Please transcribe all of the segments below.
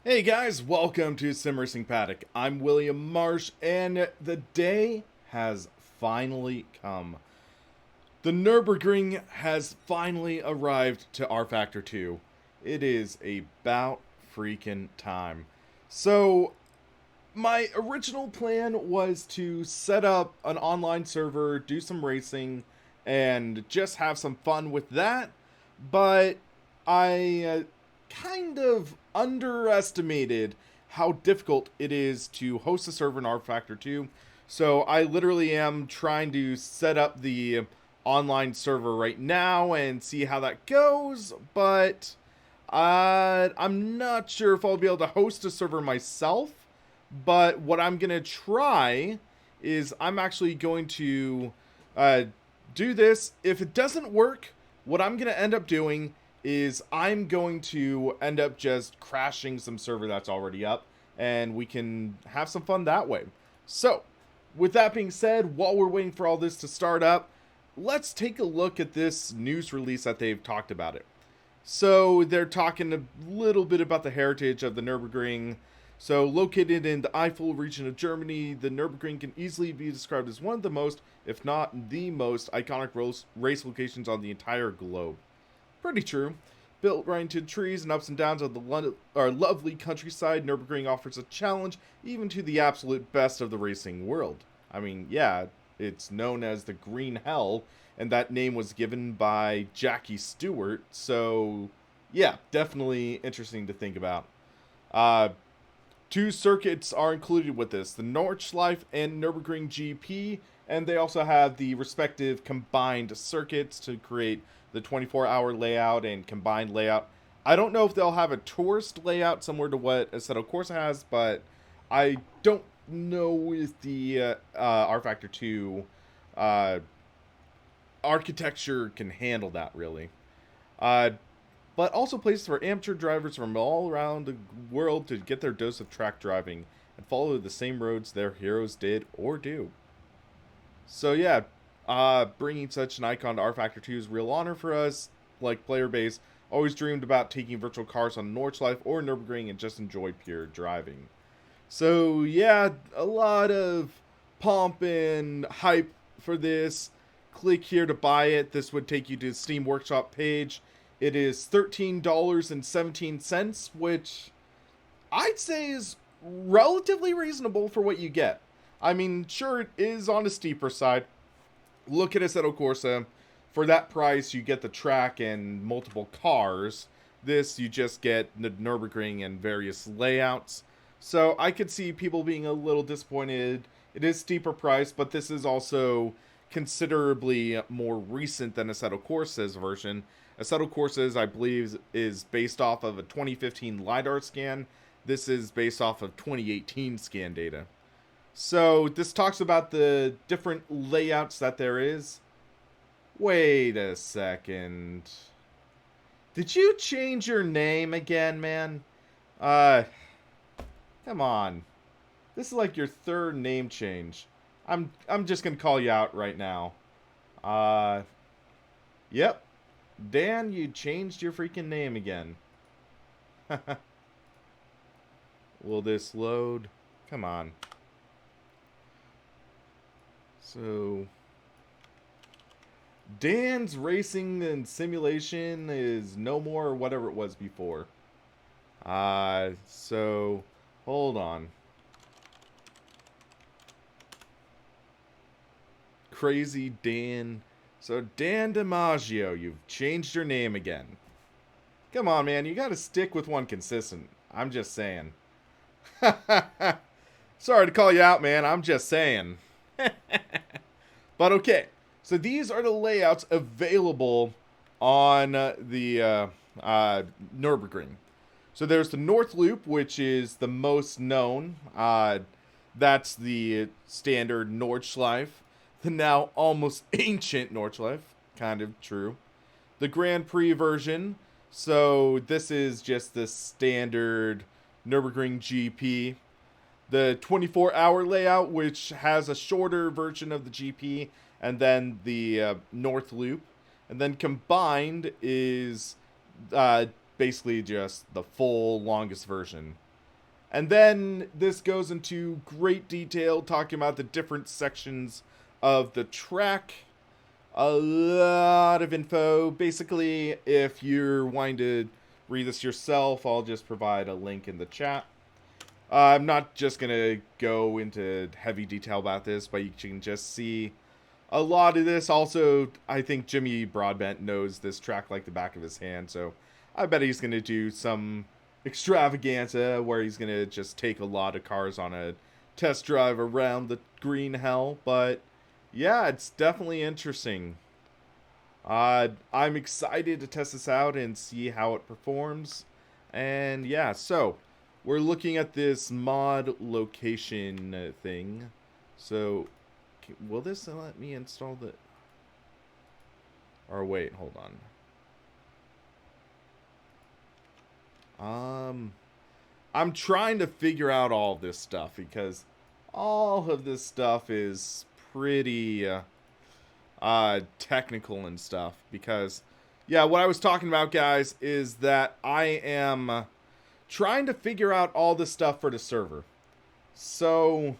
Hey guys, welcome to SimRacingPaddock. I'm William Marsh, and the day has finally come. The Nurburgring has finally arrived to rFactor 2. It is about freaking time. So, my original plan was to set up an online server, do some racing, and just have some fun with that. But I kind of underestimated how difficult it is to host a server in rFactor 2. So I literally am trying to set up the online server right now and see how that goes. But I'm not sure if I'll be able to host a server myself. But what I'm going to try is I'm actually going to do this. If it doesn't work, what I'm going to end up doing is I'm going to end up just crashing some server that's already up, and we can have some fun that way. So, with that being said, while we're waiting for all this to start up, let's take a look at this news release that they've talked about it. So they're talking a little bit about the heritage of the Nurburgring. So located in the Eifel region of Germany, the Nurburgring can easily be described as one of the most, if not the most, iconic race locations on the entire globe. Pretty true. Built right into trees and ups and downs of the lovely countryside, Nurburgring offers a challenge even to the absolute best of the racing world. I mean, yeah, it's known as the Green Hell, and that name was given by Jackie Stewart, so yeah, definitely interesting to think about. Uh, Two circuits are included with this, the Nordschleife and Nurburgring GP, and they also have the respective combined circuits to create the 24-hour layout and combined layout. I don't know if they'll have a tourist layout similar to what Assetto Corsa has, but I don't know if the rFactor 2 uh, architecture can handle that, really. Uh, but also places for amateur drivers from all around the world to get their dose of track driving and follow the same roads their heroes did or do. So yeah, bringing such an icon to rFactor 2 is a real honor for us. Like player base, always dreamed about taking virtual cars on Nordschleife or Nürburgring and just enjoy pure driving. So yeah, a lot of pomp and hype for this. Click here to buy it. This would take you to the Steam Workshop page. It is $13.17, which I'd say is relatively reasonable for what you get. I mean, sure, it is on the steeper side. Look at Assetto Corsa. For that price, you get the track and multiple cars. This, you just get the Nürburgring and various layouts. So I could see people being a little disappointed. It is steeper price, but this is also considerably more recent than Assetto Corsa's version. Assetto Corsa's, I believe, is based off of a 2015 LiDAR scan. This is based off of 2018 scan data. So this talks about the different layouts that there is. Wait a second. Did you change your name again, man? Uh, Come on. This is like your third name change. I'm just gonna call you out right now. Uh, yep. Dan, you changed your freaking name again. Will this load? Come on. So, Dan's racing and simulation is no more whatever it was before. So, hold on. Crazy Dan. So, Dan DiMaggio, you've changed your name again. Come on, man, you gotta stick with one consistent. I'm just saying. Sorry to call you out, man. I'm just saying. But okay, so these are the layouts available on Nürburgring. So there's the North Loop, which is the most known. That's the standard Nordschleife. The now almost ancient Nordschleife. Kind of true. The Grand Prix version. So this is just the standard Nürburgring GP. The 24-hour layout, which has a shorter version of the GP, and then the North Loop. And then combined is basically just the full longest version. And then this goes into great detail talking about the different sections of the track. A lot of info. Basically, if you're wanting to read this yourself, I'll just provide a link in the chat. I'm not just going to go into heavy detail about this, but you can just see a lot of this. Also, I think Jimmy Broadbent knows this track like the back of his hand, so I bet he's going to do some extravaganza where he's going to just take a lot of cars on a test drive around the green hell. But yeah, it's definitely interesting. I'm excited to test this out and see how it performs. And yeah, so we're looking at this mod location thing. So will this let me install the... Or wait, hold on. I'm trying to figure out all this stuff because all of this stuff is pretty technical and stuff. Because, yeah, what I was talking about, guys, is that I am trying to figure out all this stuff for the server. So,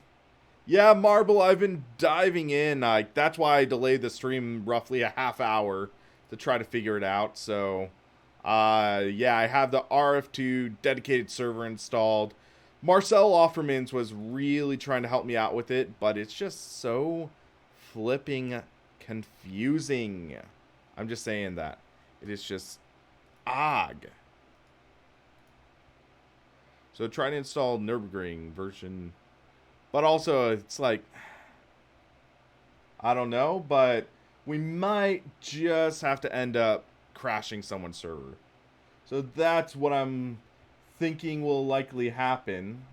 yeah, Marble, I've been diving in. That's why I delayed the stream roughly a half hour to try to figure it out. So, yeah, I have the RF2 dedicated server installed. Marcel Offermans was really trying to help me out with it, but it's just so flipping confusing. I'm just saying that. It is just odd. So trying to install Nurburgring version, but also it's like, I don't know, but we might just have to end up crashing someone's server. So that's what I'm thinking will likely happen,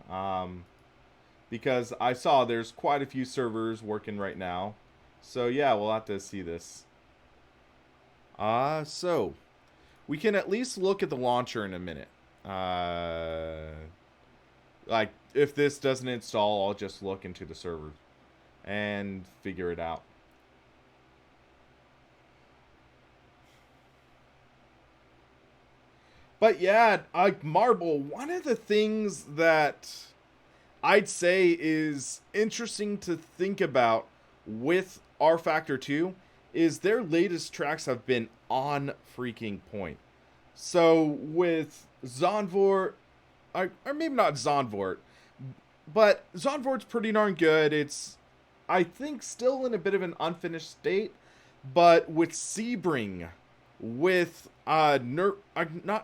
because I saw there's quite a few servers working right now. So yeah, we'll have to see this. So we can at least look at the launcher in a minute. Like, if this doesn't install, I'll just look into the server and figure it out. But yeah, Marble, one of the things that I'd say is interesting to think about with rFactor 2 is their latest tracks have been on freaking point. So with Zandvoort, or maybe not Zandvoort, but Zandvoort's pretty darn good. It's, I think, still in a bit of an unfinished state, but with Sebring, with not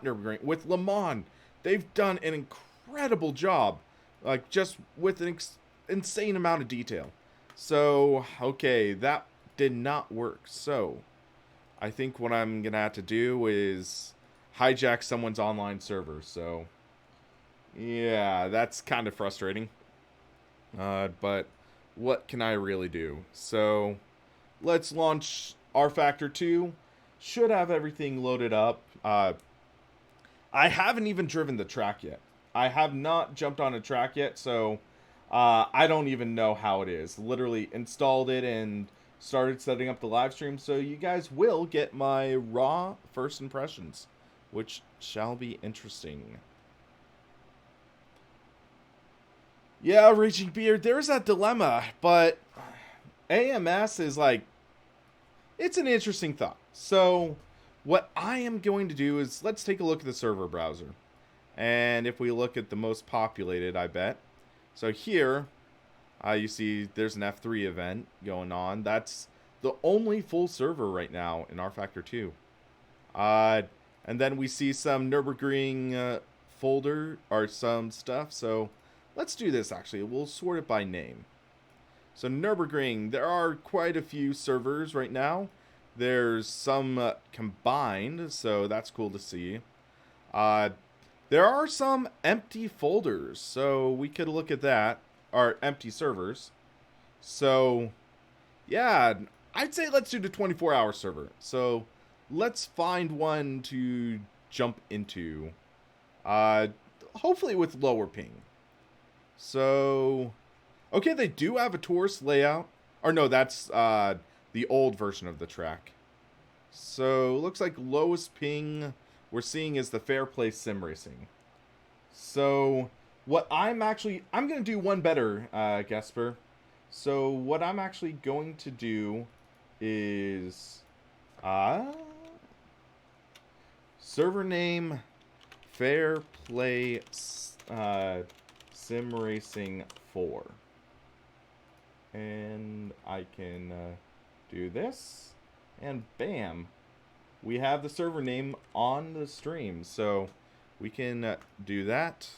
Nurburgring, with Le Mans, they've done an incredible job, like just with an insane amount of detail. So, okay, that did not work. So, I think what I'm gonna have to do is hijack someone's online server. So, yeah, that's kind of frustrating. But what can I really do? So, let's launch rFactor 2. Should have everything loaded up. I haven't even driven the track yet. I have not jumped on a track yet, so I don't even know how it is. Literally installed it and started setting up the live stream, so you guys will get my raw first impressions, which shall be interesting. Yeah, Raging Beard, there's that dilemma, but AMS is like, it's an interesting thought. So what I am going to do is, let's take a look at the server browser. And if we look at the most populated, I bet. So here, you see there's an F3 event going on. That's the only full server right now in rFactor 2. And then we see some Nurburgring folder, or some stuff. So let's do this actually. We'll sort it by name. So Nurburgring, there are quite a few servers right now. There's some combined, so that's cool to see. There are some empty folders, so we could look at that, or empty servers. So, yeah, I'd say let's do the 24-hour server. So, let's find one to jump into, hopefully with lower ping. So, okay, they do have a tourist layout. Or no, that's the old version of the track. So, looks like lowest ping we're seeing is the Fair Play Sim Racing. So, I'm going to do one better, Gesper. So what I'm actually going to do is, server name, Fair Play, Sim Racing 4. And I can do this, and bam, we have the server name on the stream. So we can do that.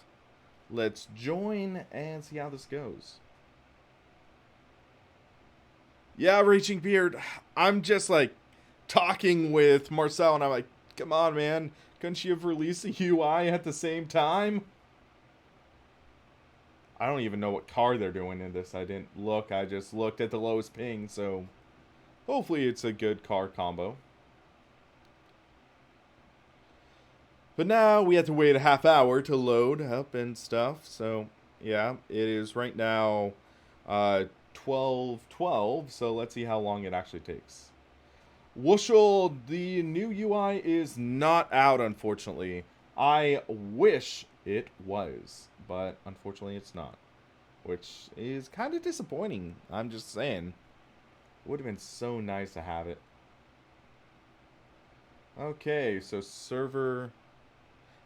Let's join and see how this goes. Yeah, Reaching Beard, I'm just like talking with Marcel, and I'm like, come on, man, couldn't you have released a UI at the same time? I don't even know what car they're doing in this. I didn't look. I just looked at the lowest ping, so hopefully it's a good car combo. But now we have to wait a half hour to load up and stuff. So yeah, it is right now 12:12. So let's see how long it actually takes. Wooshel, the new UI is not out, unfortunately. I wish it was, but unfortunately it's not, which is kind of disappointing. I'm just saying. It would have been so nice to have it. Okay, so server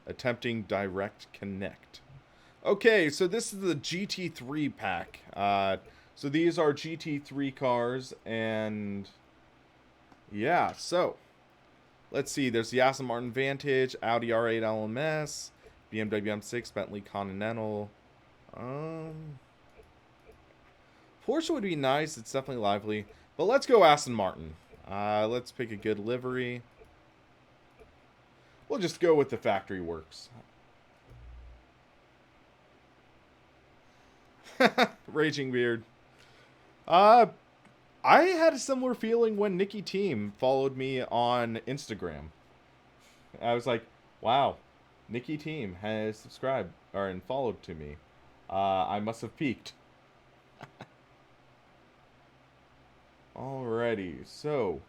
attempting direct connect. Okay, so this is the GT3 pack. So these are GT3 cars, and yeah, so let's see. There's the Aston Martin Vantage, Audi R8 LMS, BMW M6, Bentley Continental. Porsche would be nice. It's definitely lively. But let's go Aston Martin. Let's pick a good livery. We'll just go with the factory works. Raging Beard. I had a similar feeling when Nikki Team followed me on Instagram. I was like, wow, Nikki Team has subscribed and followed to me. I must have peaked. Alrighty, so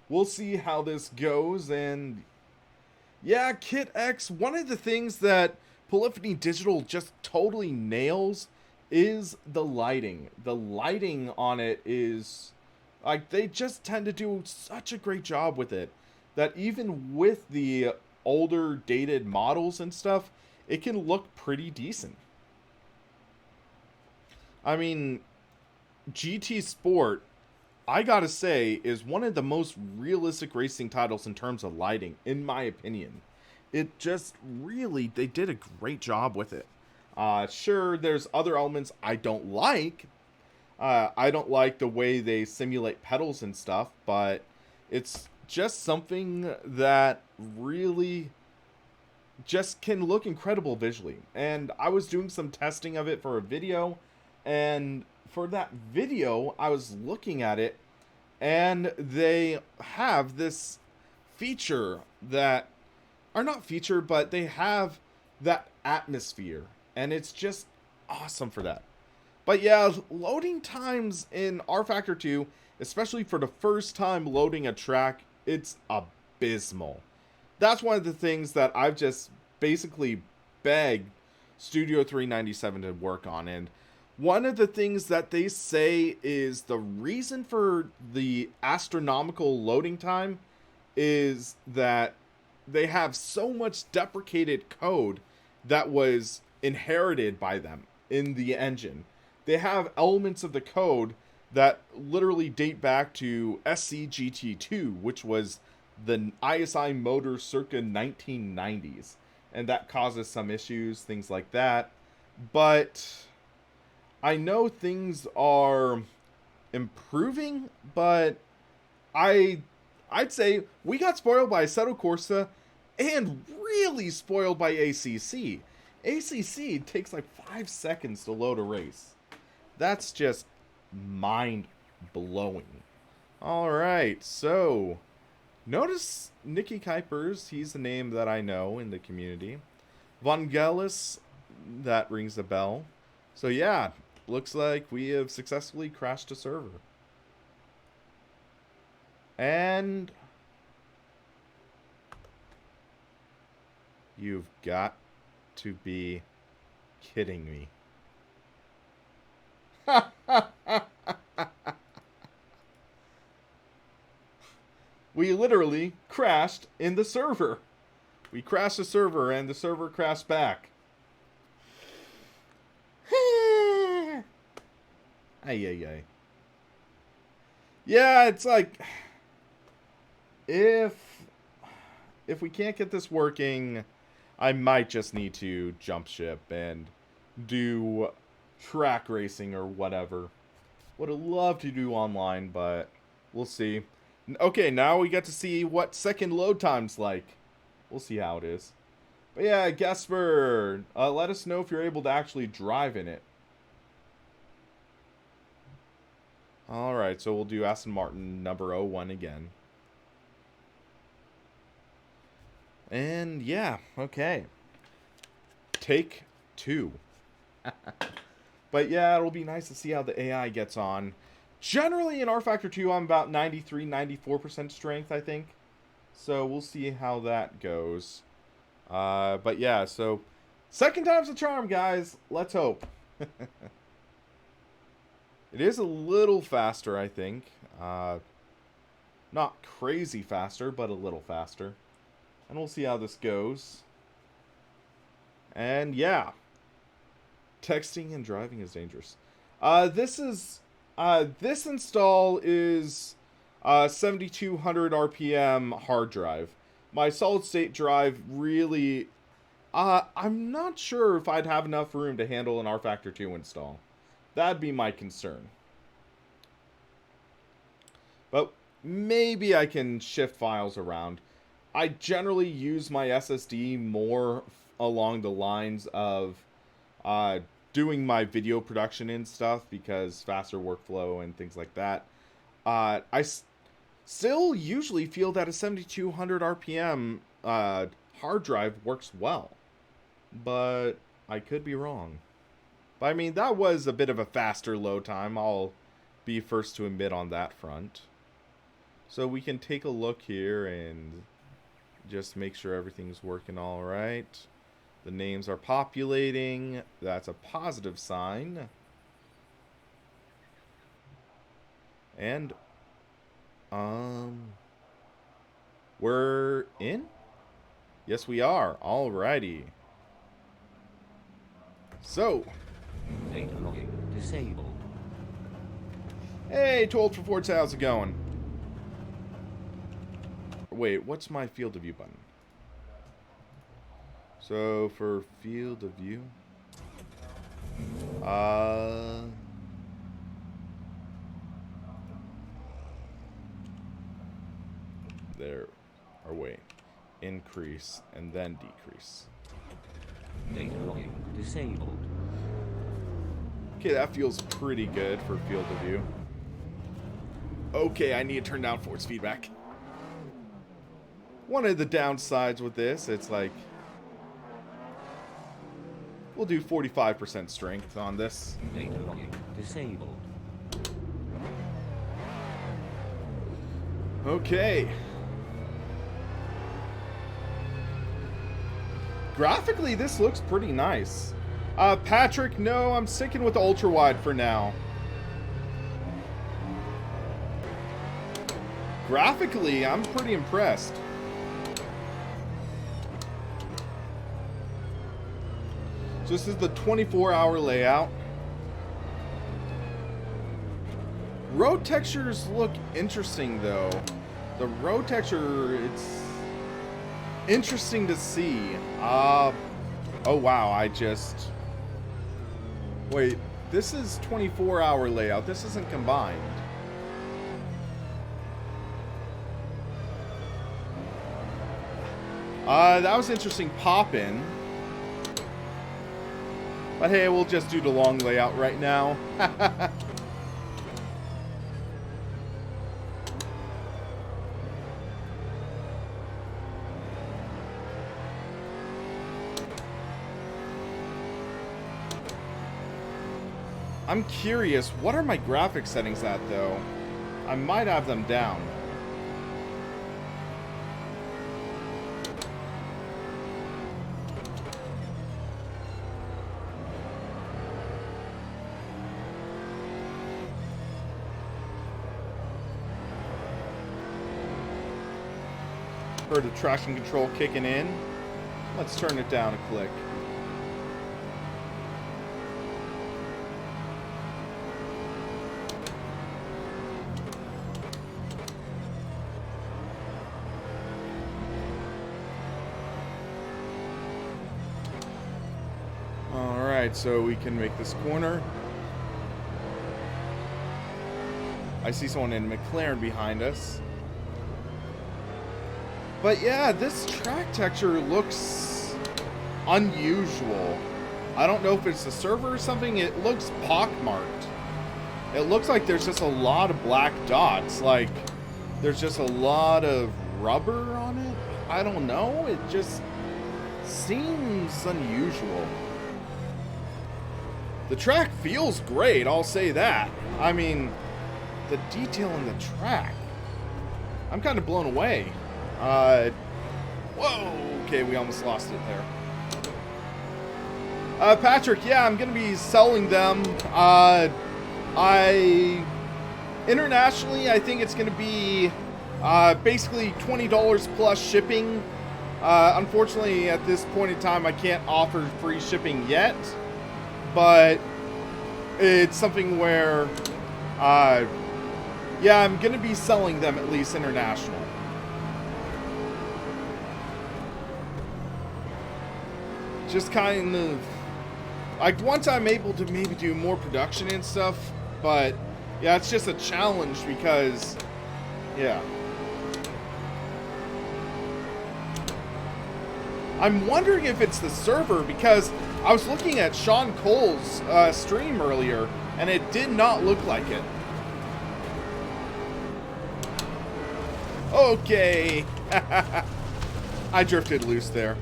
we'll see how this goes. And yeah, Kit X, one of the things that Polyphony Digital just totally nails is the lighting. The lighting on it is, like, they just tend to do such a great job with it that even with the older dated models and stuff, it can look pretty decent. I mean, GT Sport, I gotta say, is one of the most realistic racing titles in terms of lighting, in my opinion. It just really, they did a great job with it. Sure, there's other elements I don't like. I don't like the way they simulate pedals and stuff, but it's just something that really just can look incredible visually. And I was doing some testing of it for a video, and for that video, I was looking at it, and they have this feature that, or not feature, but they have that atmosphere, and it's just awesome for that. But yeah, loading times in rFactor 2, especially for the first time loading a track, it's abysmal. That's one of the things that I've just basically begged Studio 397 to work on. And one of the things that they say is the reason for the astronomical loading time is that they have so much deprecated code that was inherited by them in the engine. They have elements of the code that literally date back to SCGT2, which was the ISI motor circa 1990s. And that causes some issues, things like that. But I know things are improving, but I'd say we got spoiled by Assetto Corsa and really spoiled by ACC. ACC takes like 5 seconds to load a race. That's just mind-blowing. Alright, so notice Nicky Kuipers, he's the name that I know in the community. Vangelis, that rings a bell. So yeah, looks like we have successfully crashed a server. And you've got to be kidding me? We literally crashed in the server. We crashed the server and the server crashed back. Ay, ay, ay. Yeah, it's like, if we can't get this working, I might just need to jump ship and do track racing or whatever. Would have loved to do online, but we'll see. Okay, now we get to see what second load time's like. We'll see how it is. But yeah, Gesper, let us know if you're able to actually drive in it. Alright, so we'll do Aston Martin number 01 again. And yeah, okay. Take 2. But yeah, it'll be nice to see how the AI gets on. Generally, in rFactor 2, I'm about 93, 94% strength, I think. So we'll see how that goes. But yeah, so second time's the charm, guys. Let's hope. It is a little faster, I think. Not crazy faster, but a little faster. And we'll see how this goes. And yeah. Texting and driving is dangerous. This install is 7200 RPM hard drive. My solid state drive really, I'm not sure if I'd have enough room to handle an rFactor 2 install. That'd be my concern. But maybe I can shift files around. I generally use my SSD more along the lines of doing my video production and stuff, because faster workflow and things like that. I still usually feel that a 7200 RPM hard drive works well, but I could be wrong. But I mean, that was a bit of a faster load time. I'll be first to admit on that front. So we can take a look here and just make sure everything's working all right. The names are populating. That's a positive sign. And we're in? Yes, we are. Alrighty. So, data logging disabled. Hey, Told for Forts, how's it going? Wait, what's my field of view button? So for field of view, there, or wait, increase and then decrease. Data logging disabled. Okay, that feels pretty good for field of view. Okay, I need to turn down force feedback. One of the downsides with this, it's like, we'll do 45% strength on this. Data logging disabled. Okay. Graphically, this looks pretty nice. Patrick, no, I'm sticking with ultra wide for now. Graphically, I'm pretty impressed. So this is the 24-hour layout. Road textures look interesting, though. The road texture, it's interesting to see. Oh wow, wait, this is 24-hour layout. This isn't combined. That was interesting pop-in. But hey, we'll just do the long layout right now. I'm curious, what are my graphics settings at, though? I might have them down. Heard the traction control kicking in. Let's turn it down a click. Alright, so we can make this corner. I see someone in McLaren behind us. But yeah, this track texture looks unusual. I don't know if it's the server or something. It looks pockmarked. It looks like there's just a lot of black dots. Like, there's just a lot of rubber on it. I don't know. It just seems unusual. The track feels great, I'll say that. I mean, the detail in the track. I'm kind of blown away. Whoa, okay, we almost lost it there. Patrick, yeah, I'm gonna be selling them. Internationally, I think it's gonna be, basically $20 plus shipping. Unfortunately, at this point in time, I can't offer free shipping yet, but it's something where, yeah, I'm gonna be selling them at least international. Just kind of, like, once I'm able to maybe do more production and stuff, but yeah, it's just a challenge because, yeah. I'm wondering if it's the server because I was looking at Sean Cole's stream earlier and it did not look like it. Okay. I drifted loose there.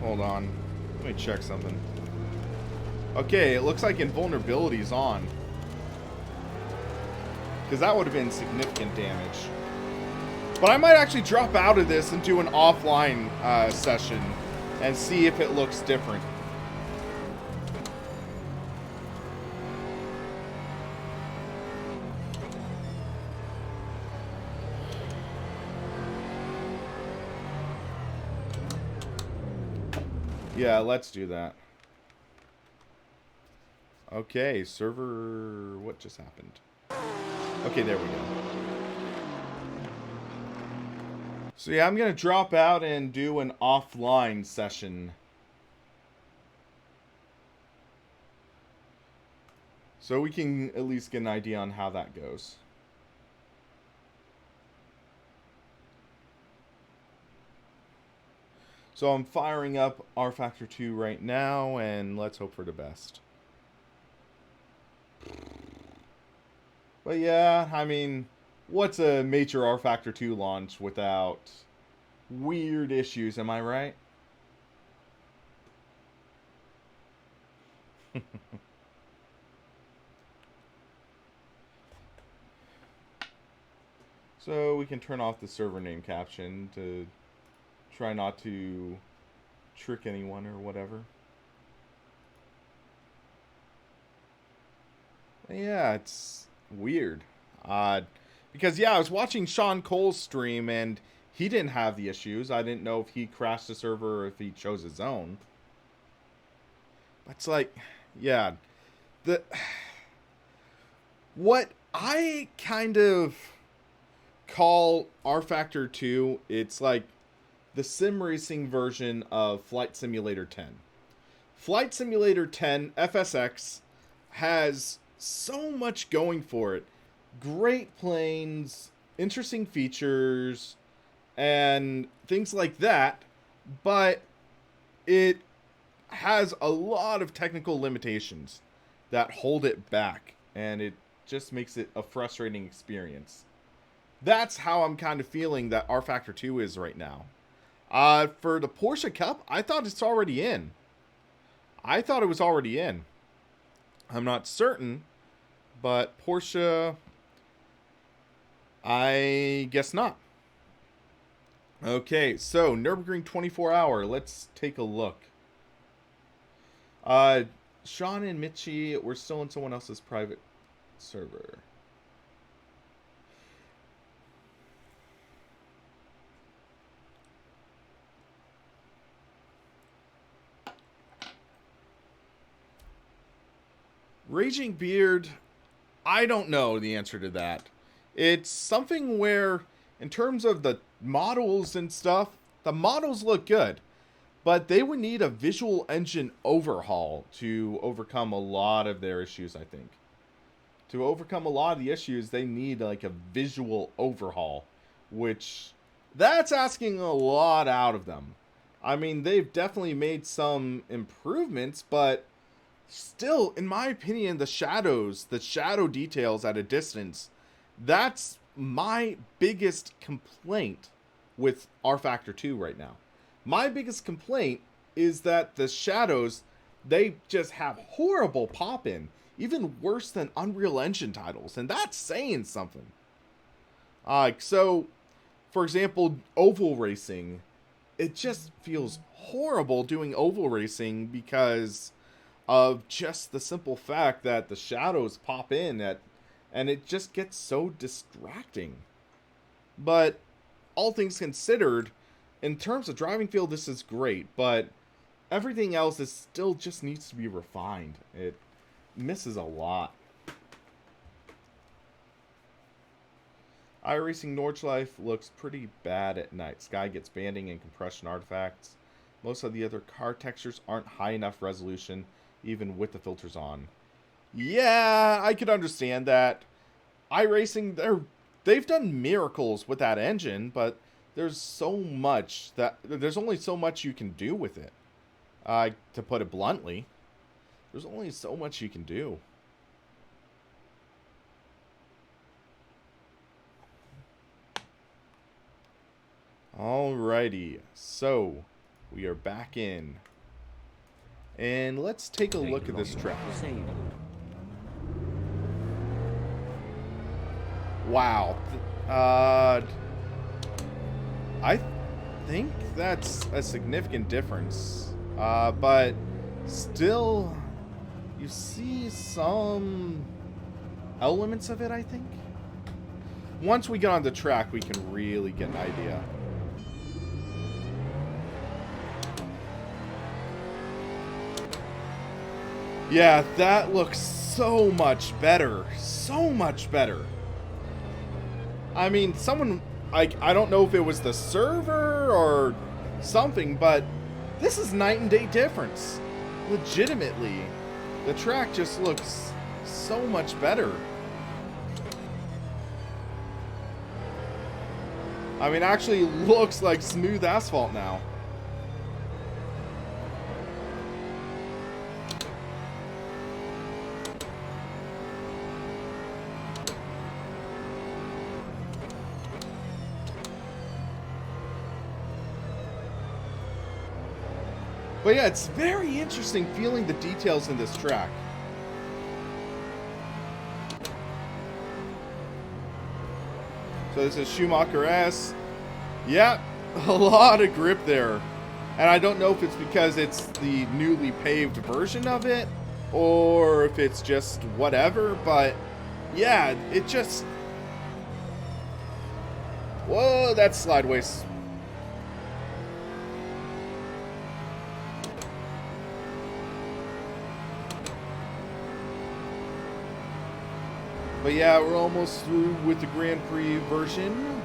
Hold on. Let me check something. Okay, it looks like invulnerability is on. Because that would have been significant damage. But I might actually drop out of this and do an offline session and see if it looks different. Yeah, let's do that. Okay, server... What just happened? Okay, there we go. So yeah, I'm going to drop out and do an offline session. So we can at least get an idea on how that goes. So I'm firing up rFactor 2 right now, and let's hope for the best. But yeah, I mean, what's a major rFactor 2 launch without weird issues, am I right? So we can turn off the server name caption to try not to trick anyone or whatever. Yeah, it's weird. Because, yeah, I was watching Sean Cole's stream, and he didn't have the issues. I didn't know if he crashed the server or if he chose his own. It's like, yeah. What I kind of call rFactor 2, it's like the sim racing version of Flight Simulator 10. Flight Simulator 10 FSX has so much going for it. Great planes, interesting features, and things like that, but it has a lot of technical limitations that hold it back, and it just makes it a frustrating experience. That's how I'm kind of feeling that rFactor 2 is right now. For the Porsche Cup, I thought it's already in. I thought it was already in. I'm not certain, but Porsche, I guess not. Okay, so Nurburgring 24-hour. Let's take a look. Sean and Mitchie, we're still in someone else's private server. Raging Beard, I don't know the answer to that. It's something where, in terms of the models and stuff, the models look good. But they would need a visual engine overhaul to overcome a lot of their issues, I think. To overcome a lot of the issues, they need like a visual overhaul, which that's asking a lot out of them. I mean, they've definitely made some improvements, but still, in my opinion, the shadow details at a distance, that's my biggest complaint with rFactor 2 right now. My biggest complaint is that the shadows, they just have horrible pop-in, even worse than Unreal Engine titles, and that's saying something. So, for example, oval racing, it just feels horrible doing oval racing because of just the simple fact that the shadows pop in and it just gets so distracting. But all things considered, in terms of driving feel, this is great, but everything else is still just needs to be refined. It misses a lot. iRacing Nordschleife looks pretty bad at night. Sky gets banding and compression artifacts. Most of the other car textures aren't high enough resolution, even with the filters on. Yeah, I could understand that. iRacing, they've done miracles with that engine, but there's only so much you can do with it. To put it bluntly, there's only so much you can do. Alrighty, so we are back in. And let's take a look at this track. Wow. I think that's a significant difference. But still, you see some elements of it, I think. Once we get on the track, we can really get an idea. Yeah, that looks so much better. So much better. I mean, I don't know if it was the server or something, but this is night and day difference. Legitimately. The track just looks so much better. I mean, actually looks like smooth asphalt now. But yeah, it's very interesting feeling the details in this track. So this is Schumacher S. Yeah, a lot of grip there. And I don't know if it's because it's the newly paved version of it, or if it's just whatever, but yeah, it just... Whoa, that's sideways. But yeah, we're almost through with the Grand Prix version.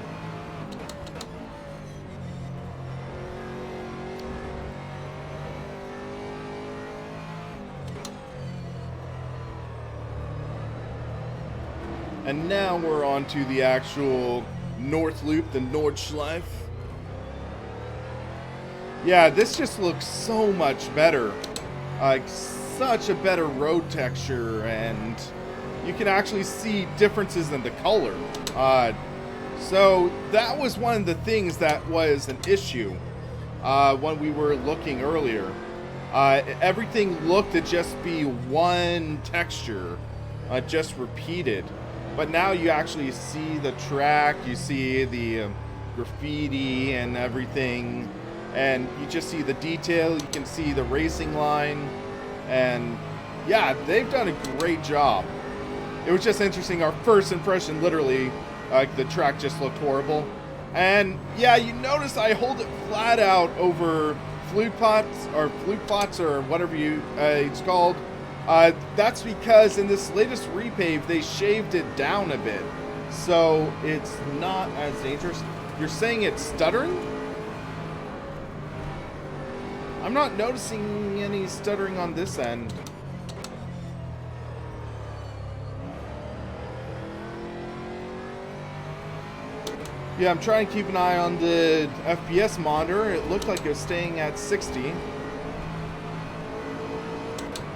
And now we're on to the actual North Loop, the Nordschleife. Yeah, this just looks so much better. Like, such a better road texture, and you can actually see differences in the color. So that was one of the things that was an issue when we were looking earlier. Everything looked to just be one texture, just repeated. But now you actually see the track, you see the graffiti and everything, and you just see the detail, you can see the racing line, and yeah, they've done a great job. It was just interesting, our first impression, literally, the track just looked horrible. And yeah, you notice I hold it flat out over flute pots, or whatever it's called. That's because in this latest repave, they shaved it down a bit. So it's not as dangerous. You're saying it's stuttering? I'm not noticing any stuttering on this end. Yeah, I'm trying to keep an eye on the FPS monitor. It looked like it was staying at 60.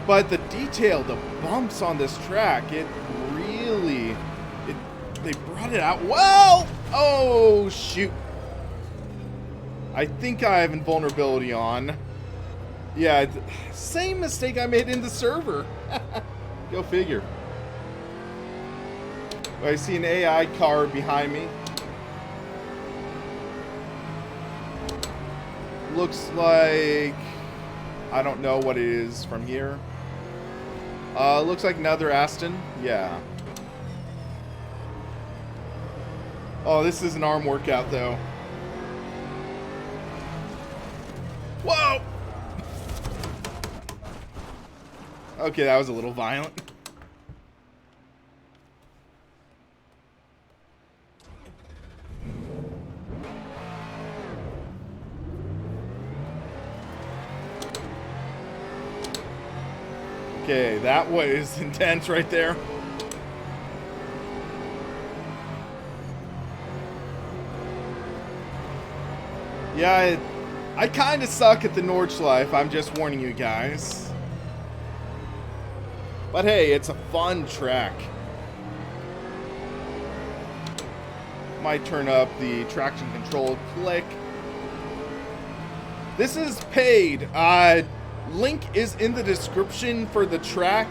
But the detail, the bumps on this track, it really... They brought it out well! Oh, shoot. I think I have invulnerability on. Yeah, same mistake I made in the server. Go figure. I see an AI car behind me. Looks like... I don't know what it is from here. Looks like another Aston. Yeah. Oh, this is an arm workout, though. Whoa! Okay, that was a little violent. Okay, that was intense right there. Yeah, I kind of suck at the Nordschleife, I'm just warning you guys. But hey, it's a fun track. Might turn up the traction control click. This is paid. Link is in the description for the track.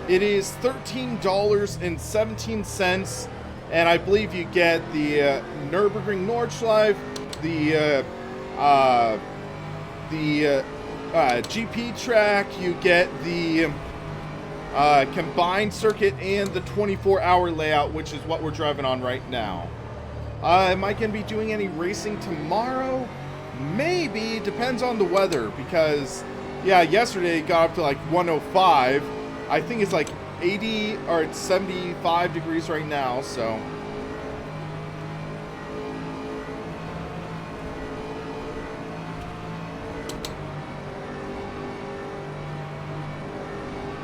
It is $13.17, and I believe you get the Nurburgring Nordschleife, the GP track, you get the combined circuit, and the 24-hour layout, which is what we're driving on right now. Am I going to be doing any racing tomorrow? Maybe, depends on the weather, because, yeah, yesterday it got up to like 105. I think it's like 80, or it's 75 degrees right now, so...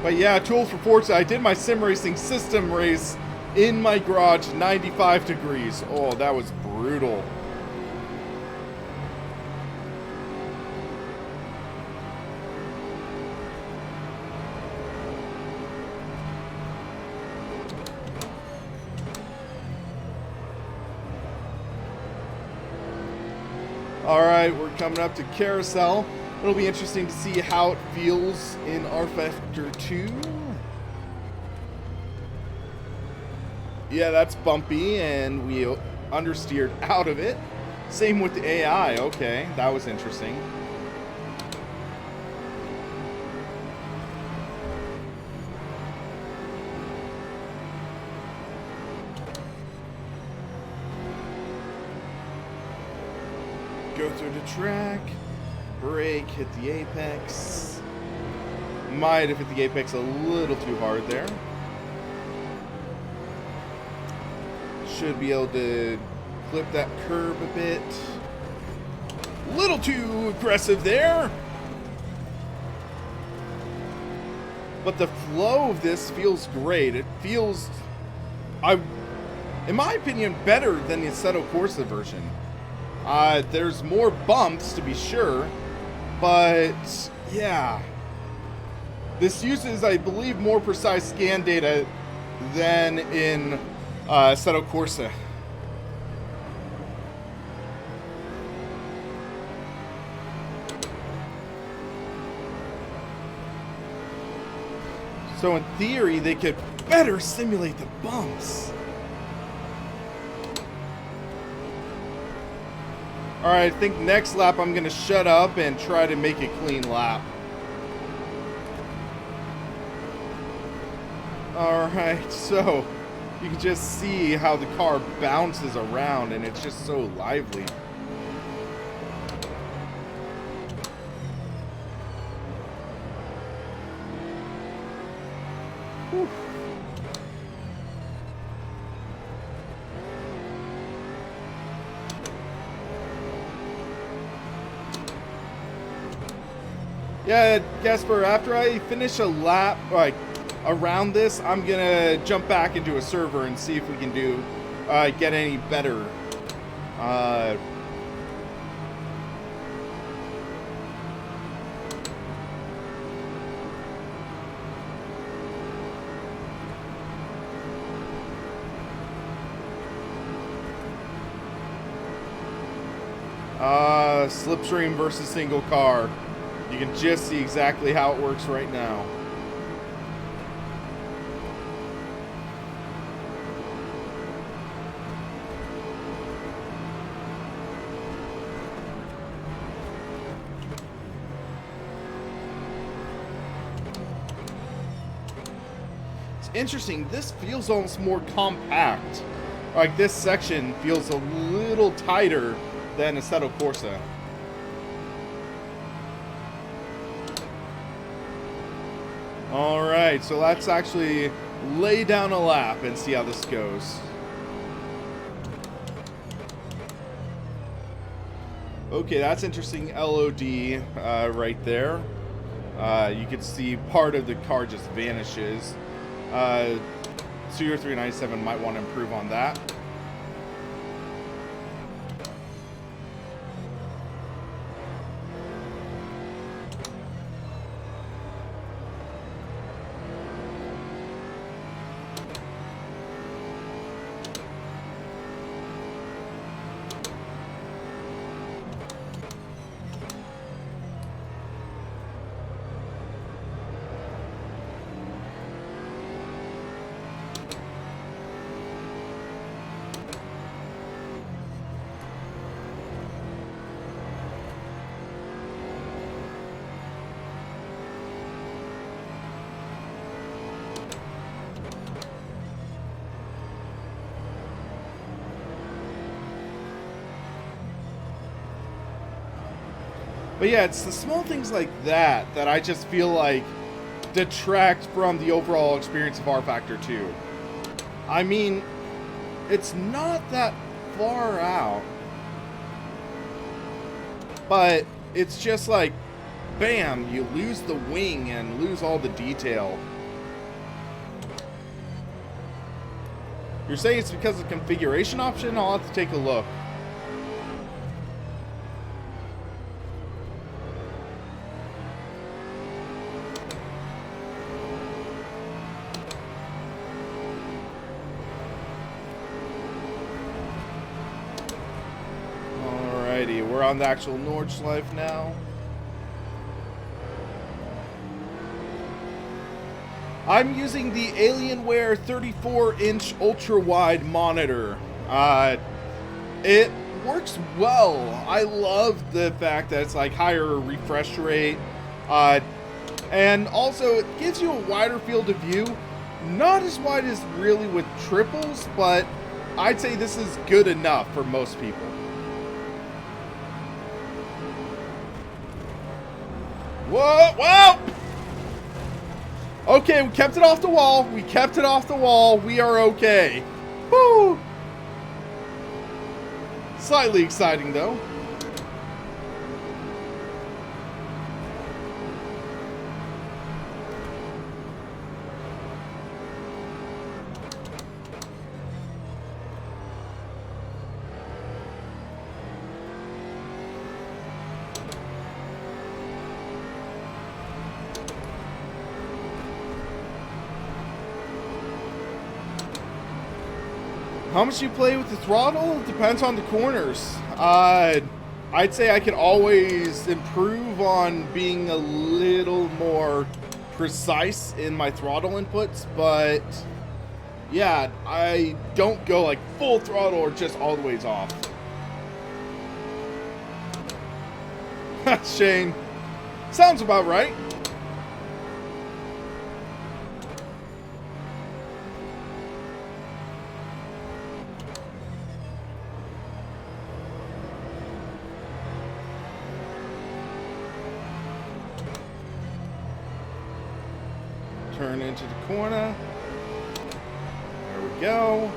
But yeah, Tools for Forza, I did my sim racing system race in my garage, 95 degrees. Oh, that was brutal. Alright, we're coming up to Carousel. It'll be interesting to see how it feels in rFactor 2. Yeah, that's bumpy, and we understeered out of it. Same with the AI. Okay, that was interesting. Go through the track. Brake, hit the apex. Might have hit the apex a little too hard there. Should be able to clip that curb a bit. Little too aggressive there. But the flow of this feels great. It feels, in my opinion, better than the Assetto Corsa version. There's more bumps, to be sure. But, yeah. This uses, I believe, more precise scan data than in Assetto Corsa. So in theory, they could better simulate the bumps. Alright, I think next lap I'm going to shut up and try to make a clean lap. Alright, so you can just see how the car bounces around, and it's just so lively. Whew. Yeah, Gasper, after I finish a lap, like, around this, I'm gonna jump back into a server and see if we can do, get any better. Slipstream versus single car. You can just see exactly how it works right now. It's interesting, this feels almost more compact. Like, this section feels a little tighter than Assetto Corsa. Alright, so let's actually lay down a lap and see how this goes. Okay, that's interesting LOD right there. You can see part of the car just vanishes. Studio 397 might want to improve on that. But yeah, it's the small things like that that I just feel like detract from the overall experience of rFactor 2. I mean, it's not that far out, but it's just like, bam, you lose the wing and lose all the detail. You're saying it's because of the configuration option? I'll have to take a look. We're on the actual Nordschleife now. I'm using the Alienware 34-inch ultra-wide monitor. It works well. I love the fact that it's like higher refresh rate. And also it gives you a wider field of view. Not as wide as really with triples, but I'd say this is good enough for most people. Whoa! Whoa! Okay, we kept it off the wall. We kept it off the wall. We are okay. Woo! Slightly exciting, though. How much you play with the throttle depends on the corners. I'd say I can always improve on being a little more precise in my throttle inputs, but yeah, I don't go like full throttle or just all the ways off. Shane. Sounds about right. turn into the corner. There we go.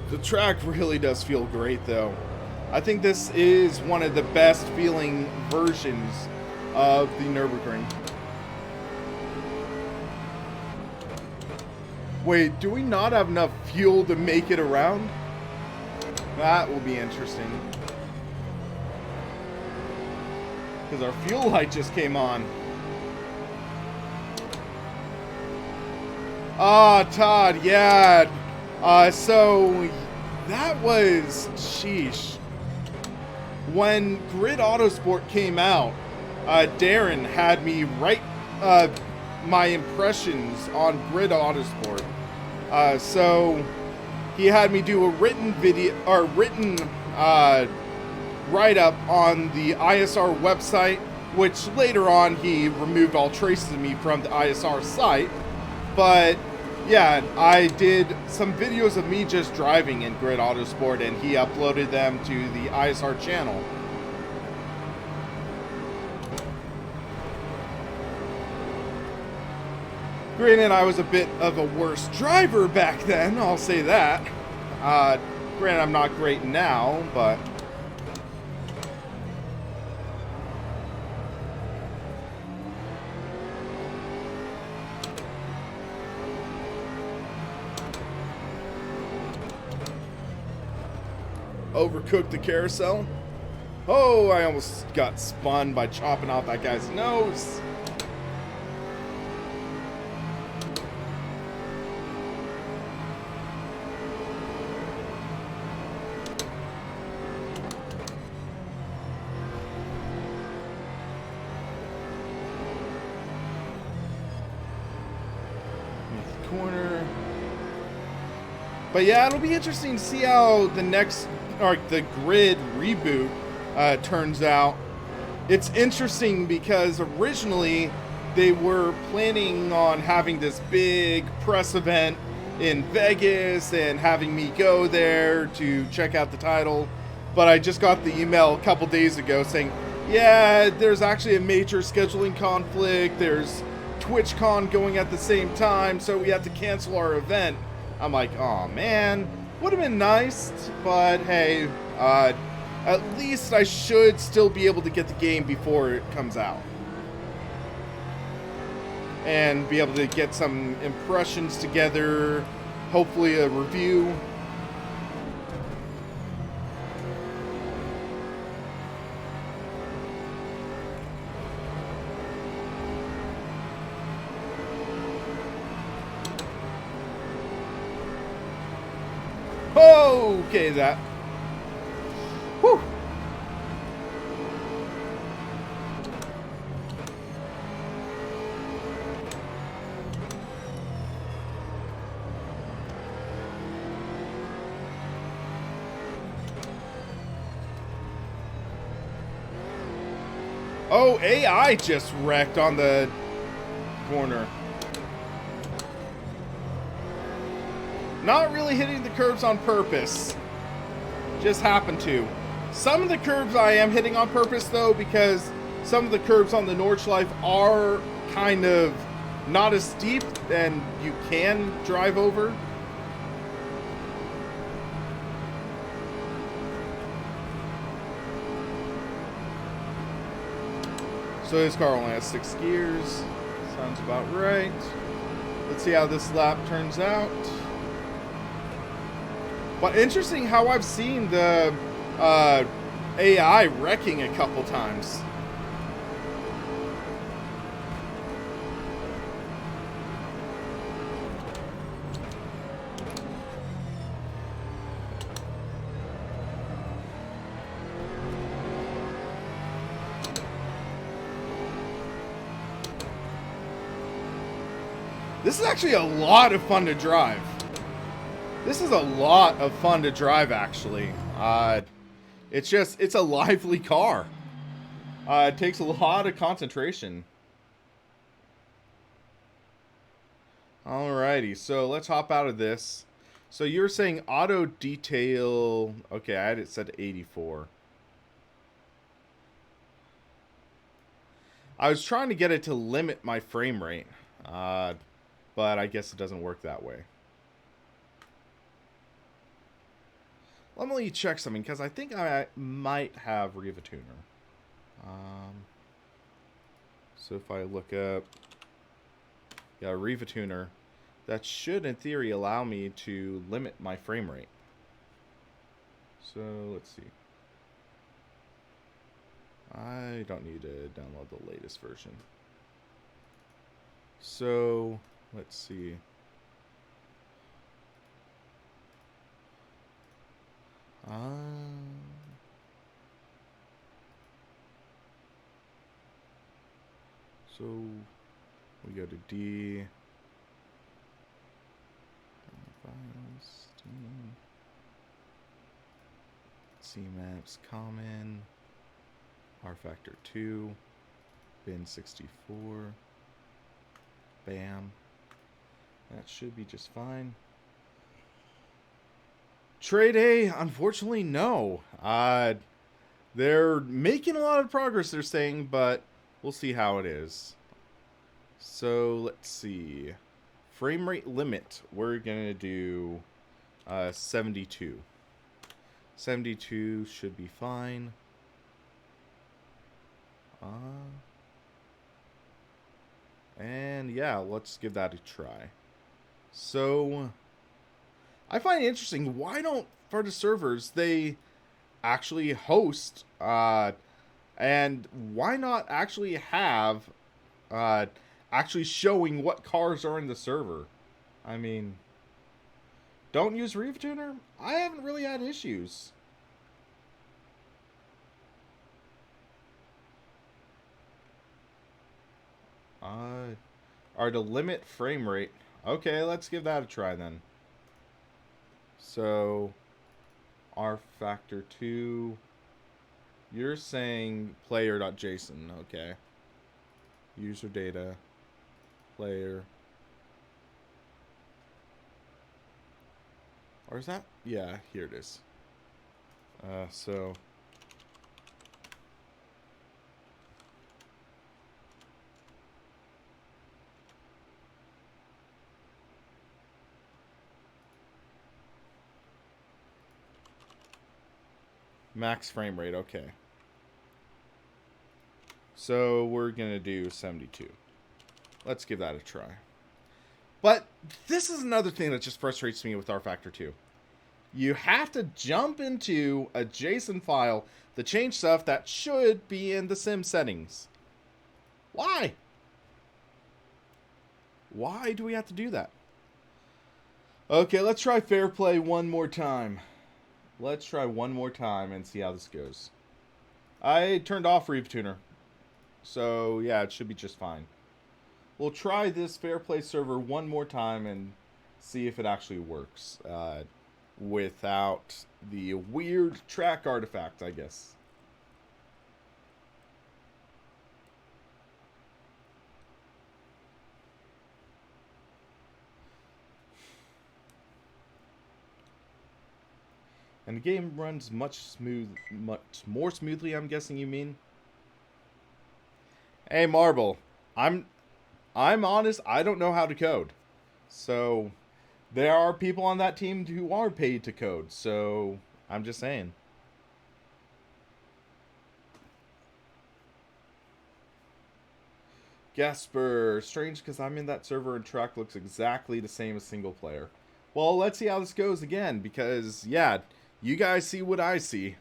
The track really does feel great, though. I think this is one of the best feeling versions of the Nurburgring. Wait, do we not have enough fuel to make it around? That will be interesting. Because our fuel light just came on. Ah, Todd, yeah. So that was, sheesh. When Grid Autosport came out, Darren had me write my impressions on Grid Autosport. So he had me do a written video or written write-up on the ISR website, which later on he removed all traces of me from the ISR site. But yeah, I did some videos of me just driving in Grid Autosport, and he uploaded them to the ISR channel. Granted, I was a bit of a worse driver back then, I'll say that. Granted, I'm not great now, but... Overcooked the carousel. Oh, I almost got spun by chopping off that guy's nose. Corner. But yeah, it'll be interesting to see how the next, or the Grid reboot turns out. It's interesting because originally they were planning on having this big press event in Vegas and having me go there to check out the title. But I just got the email a couple days ago saying, yeah, there's actually a major scheduling conflict. There's TwitchCon going at the same time, so we have to cancel our event. I'm like, oh man, would have been nice, but hey, at least I should still be able to get the game before it comes out. And be able to get some impressions together, hopefully a review. Okay, that. Whew. Oh, AI just wrecked on the corner. Not really hitting the curves on purpose. Just happened to. Some of the curves I am hitting on purpose though, because some of the curves on the Nordschleife are kind of not as steep and you can drive over. So this car only has 6 gears. Sounds about right. Let's see how this lap turns out. But interesting how I've seen the AI wrecking a couple times. This is actually a lot of fun to drive. This is a lot of fun to drive, actually. It's a lively car. It takes a lot of concentration. Alrighty, so let's hop out of this. So you're saying auto detail. Okay, I had it set to 84. I was trying to get it to limit my frame rate, but I guess it doesn't work that way. Let me check something, because I think I might have Riva Tuner. So if I look up, yeah, Riva Tuner, that should, in theory, allow me to limit my frame rate. So let's see. I don't need to download the latest version. So let's see. So we go to D. Files, C-Maps, Common, rFactor 2, bin 64, bam. That should be just fine. Trade A, unfortunately, no. They're making a lot of progress, they're saying, but we'll see how it is. So let's see. Frame rate limit, we're going to do 72. 72 should be fine. And yeah, let's give that a try. So I find it interesting, why don't, for the servers, they actually host, and why not actually have actually showing what cars are in the server? I mean, don't use Riva Tuner? I haven't really had issues. Or to limit frame rate. Okay, let's give that a try then. So, rFactor 2. You're saying player.json. Okay. User data. Player. Or is that? Yeah, here it is. So max frame rate, okay. So we're gonna do 72. Let's give that a try. But this is another thing that just frustrates me with rFactor 2. You have to jump into a JSON file to change stuff that should be in the sim settings. Why? Why do we have to do that? Okay, let's try fair play one more time. Let's try one more time and see how this goes. I turned off Riva Tuner, so yeah, it should be just fine. We'll try this fair play server one more time and see if it actually works without the weird track artifact, I guess. And the game runs much more smoothly, I'm guessing you mean? Hey, Marble, I'm honest, I don't know how to code. So, there are people on that team who are paid to code, so I'm just saying. Gasper, strange because I'm in that server and track looks exactly the same as single player. Well, let's see how this goes again, because, yeah, you guys see what I see.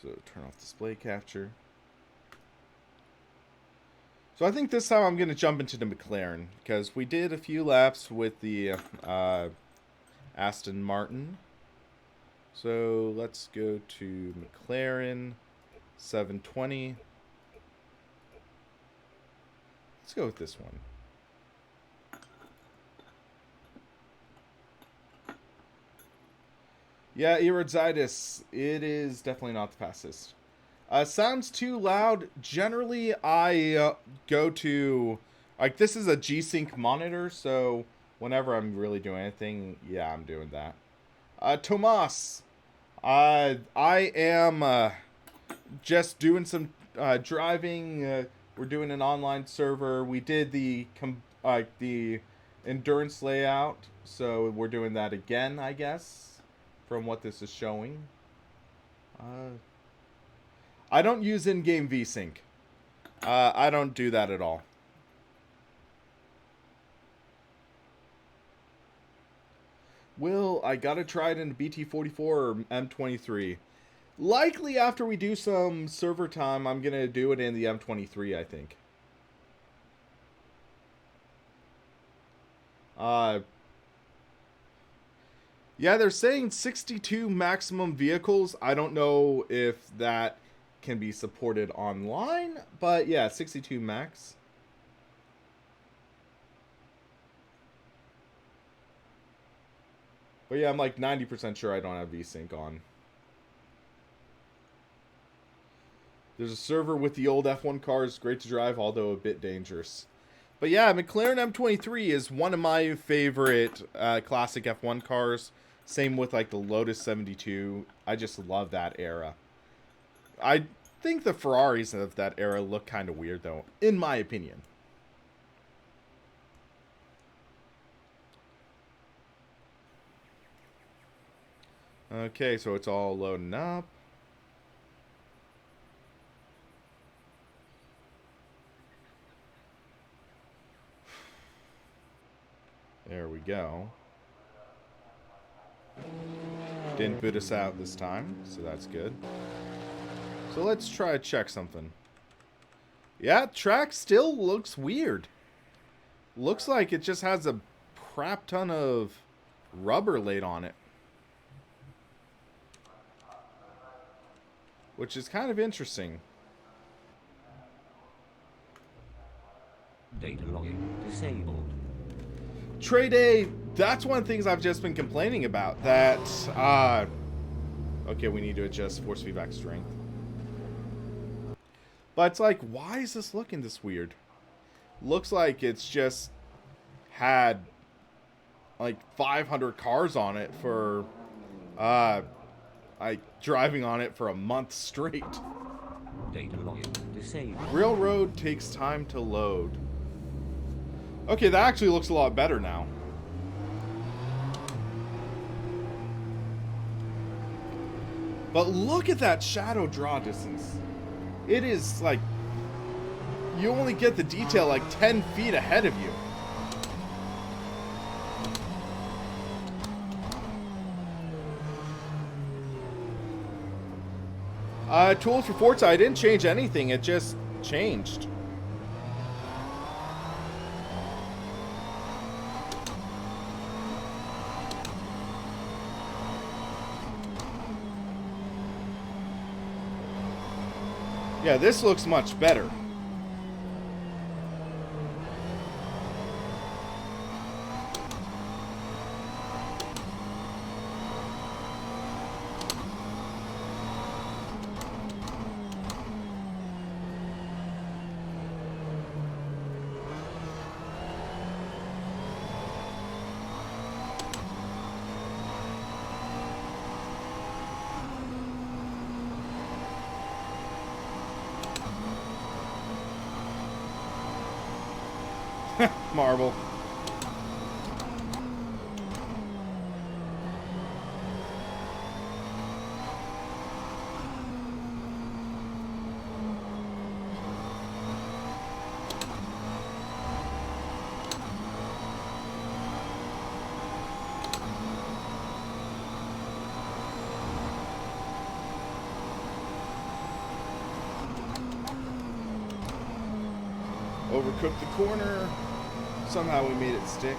So, turn off display capture. So I think this time I'm going to jump into the McLaren, because we did a few laps with the Aston Martin. So let's go to McLaren 720. Let's go with this one. Yeah, Erodzitis, it is definitely not the fastest. Sounds too loud. Generally, I go to, like, this is a G-Sync monitor, so whenever I'm really doing anything, yeah, I'm doing that. Tomas, I am just doing some driving. We're doing an online server. We did the endurance layout, so we're doing that again, I guess, from what this is showing. I don't use in-game VSync. I don't do that at all. I gotta try it in BT44 or M23. Likely after we do some server time, I'm gonna do it in the M23, I think. Yeah, they're saying 62 maximum vehicles. I don't know if that can be supported online, but yeah, 62 max. But yeah, I'm like 90% sure I don't have VSync on. There's a server with the old F1 cars, great to drive, although a bit dangerous. But yeah, McLaren M23 is one of my favorite classic F1 cars. Same with like the Lotus 72. I just love that era. I think the Ferraris of that era look kind of weird though, in my opinion. Okay, so it's all loading up. There we go. Didn't boot us out this time, so that's good. So let's try to check something. Yeah, track still looks weird. Looks like it just has a crap ton of rubber laid on it. Which is kind of interesting. Data logging disabled. Trade A, that's one of the things I've just been complaining about. That, okay, we need to adjust force feedback strength. But it's like, why is this looking this weird? Looks like it's just had, like, 500 cars on it for, like, driving on it for a month straight. Data logging disabled. Railroad takes time to load. Okay, that actually looks a lot better now. But look at that shadow draw distance. It is like, you only get the detail like 10 feet ahead of you. Tools for Forza, I didn't change anything, it just changed. Yeah, this looks much better. Marble. Overcooked the corner. Somehow we made it stick.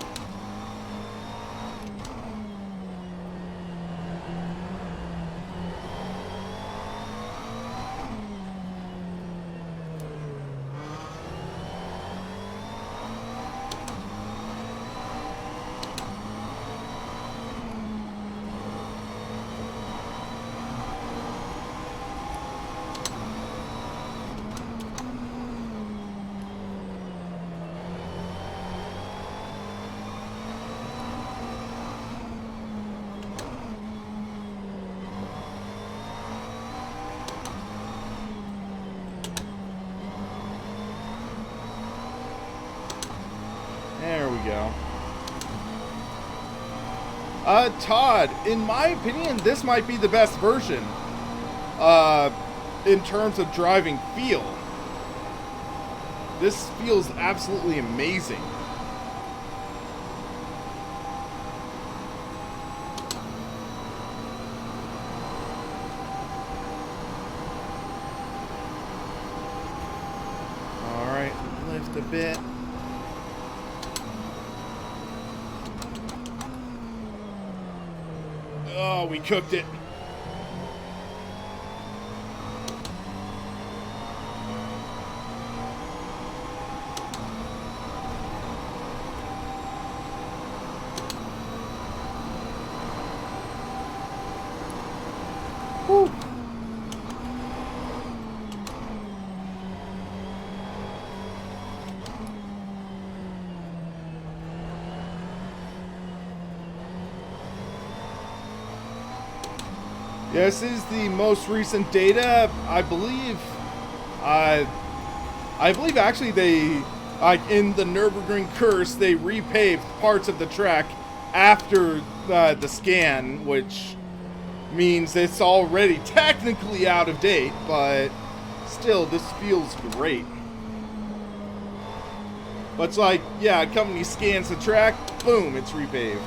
There we go. Todd, in my opinion, this might be the best version in terms of driving feel. This feels absolutely amazing. All right, lift a bit. Oh, we cooked it. Whew. This is the most recent data, I believe. I believe actually they, like in the Nurburgring curse, they repaved parts of the track after the scan, which means it's already technically out of date, but still, this feels great. But it's like, yeah, a company scans the track, boom, it's repaved.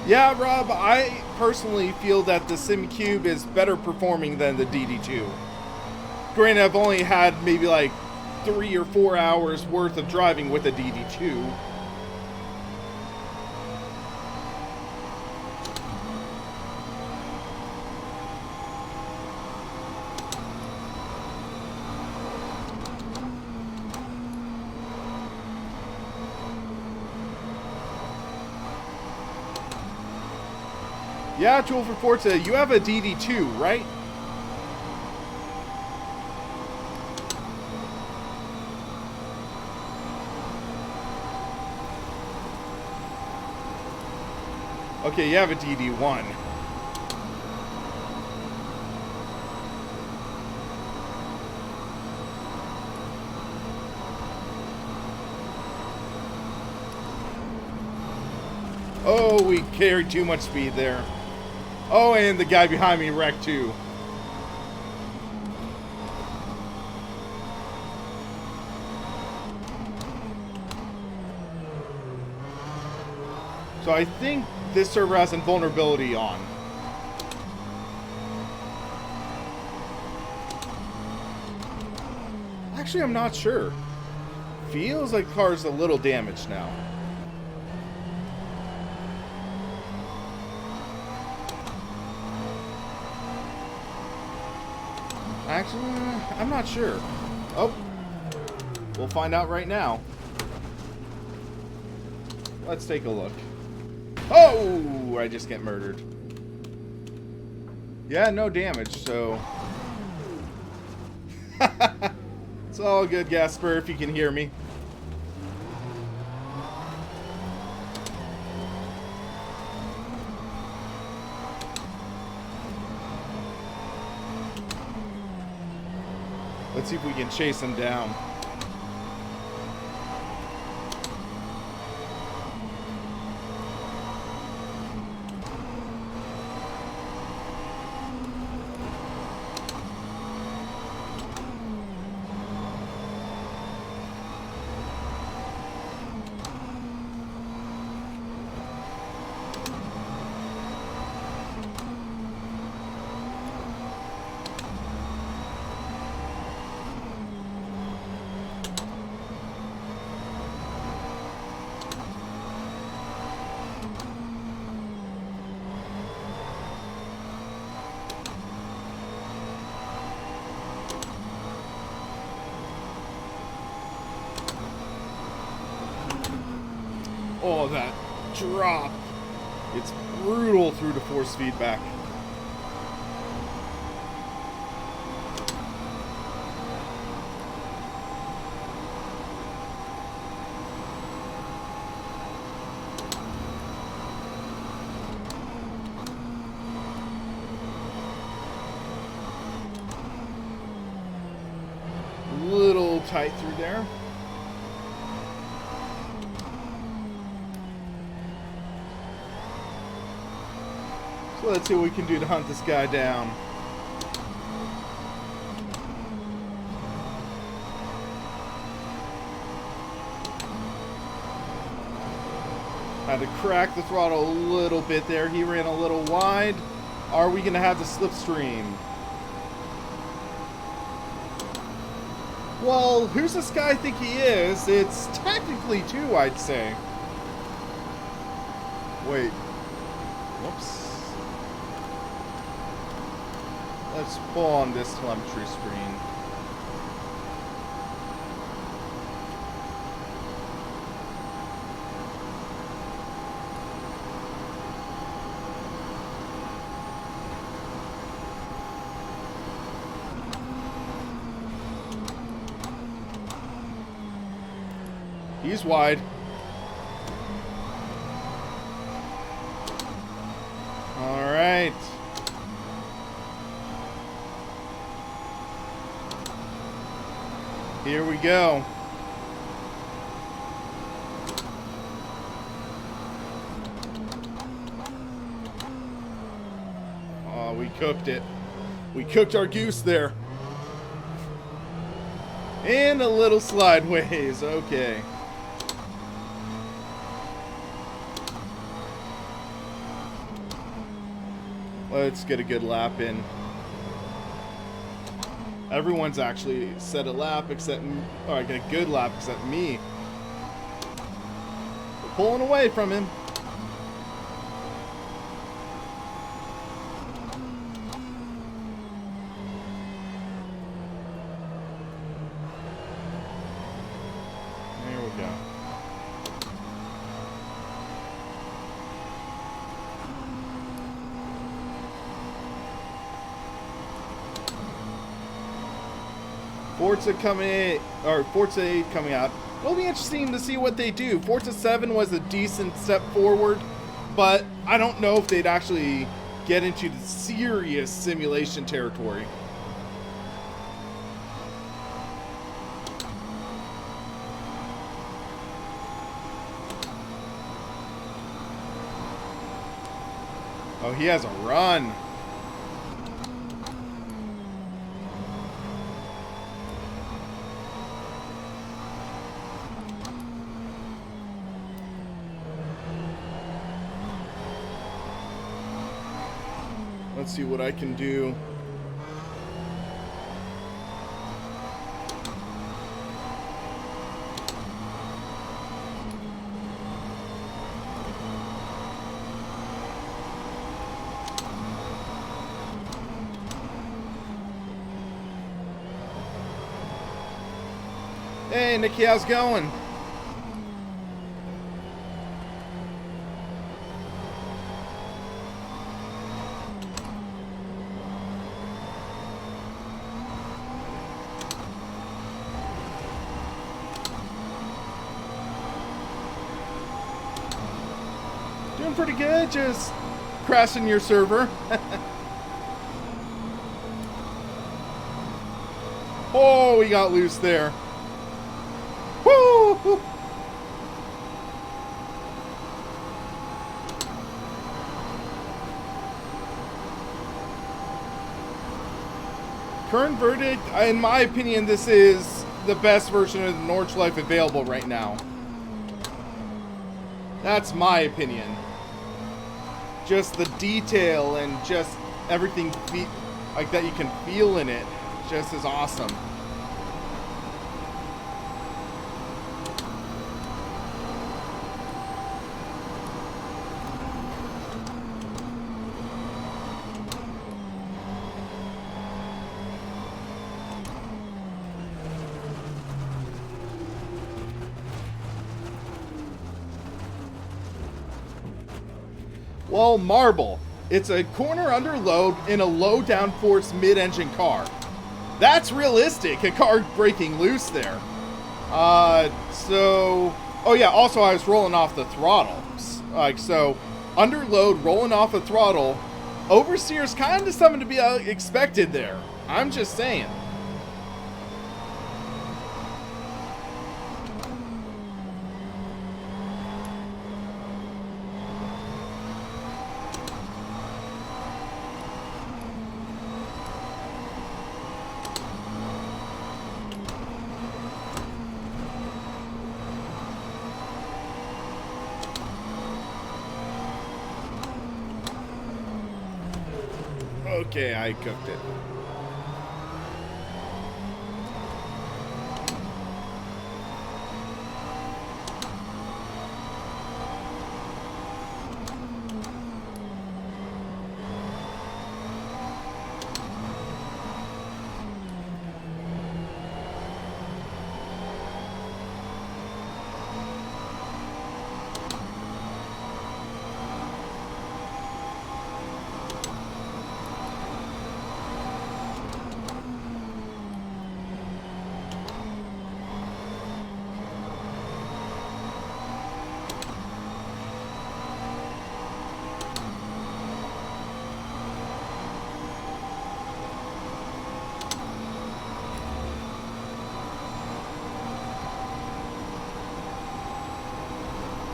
Yeah, Rob, I personally feel that the SimCube is better performing than the DD2. Granted, I've only had maybe like 3 or 4 hours worth of driving with the DD2. Yeah, Tool for Forza, you have a DD2, right? Okay, you have a DD1. Oh, we carried too much speed there. Oh, and the guy behind me wrecked too. So I think this server has invulnerability on. Actually, I'm not sure. Feels like the car's a little damaged now. Actually, I'm not sure. Oh, we'll find out right now. Let's take a look. Oh, I just get murdered. Yeah, no damage, so... It's all good, Gasper, if you can hear me. Let's see if we can chase him down. Oh, that drop. It's brutal through the force feedback. tight through there. So let's see what we can do to hunt this guy down. Had to crack the throttle a little bit there. He ran a little wide. Are we going to have the slipstream? Well, who's this guy think he is? It's technically 2, I'd say. Wait. Whoops. Let's pull on this telemetry screen. He's wide. All right. Here we go. Oh, we cooked it. We cooked our goose there. And a little slideways. Okay. Let's get a good lap in. Everyone's actually set a lap except, or get a good lap except me. We're pulling away from him. There we go. Forza coming in, or Forza 8 coming out. It'll be interesting to see what they do. Forza 7 was a decent step forward, but I don't know if they'd actually get into the serious simulation territory. Oh, he has a run. Let's see what I can do. Hey, Nikki, how's it going? Doing pretty good, just crashing your server. Oh, we got loose there. Woo! Current verdict, in my opinion, this is the best version of the Nordschleife available right now. That's my opinion. Just the detail and just everything like that you can feel in it just is awesome. Well, marble. It's a corner under load in a low downforce mid-engine car. That's realistic, a car breaking loose there. Oh yeah, also I was rolling off the throttle. Like, so, under load, rolling off the throttle, oversteer's kind of something to be expected there. I'm just saying. Okay, I cooked it.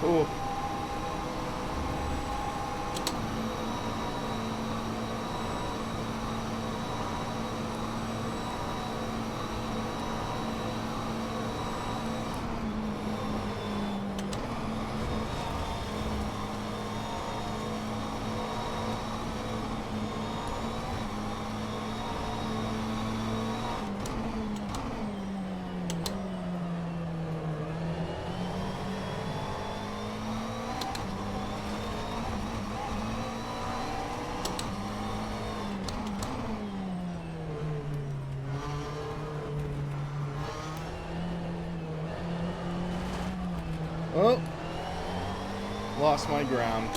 Oh. Oh, lost my ground.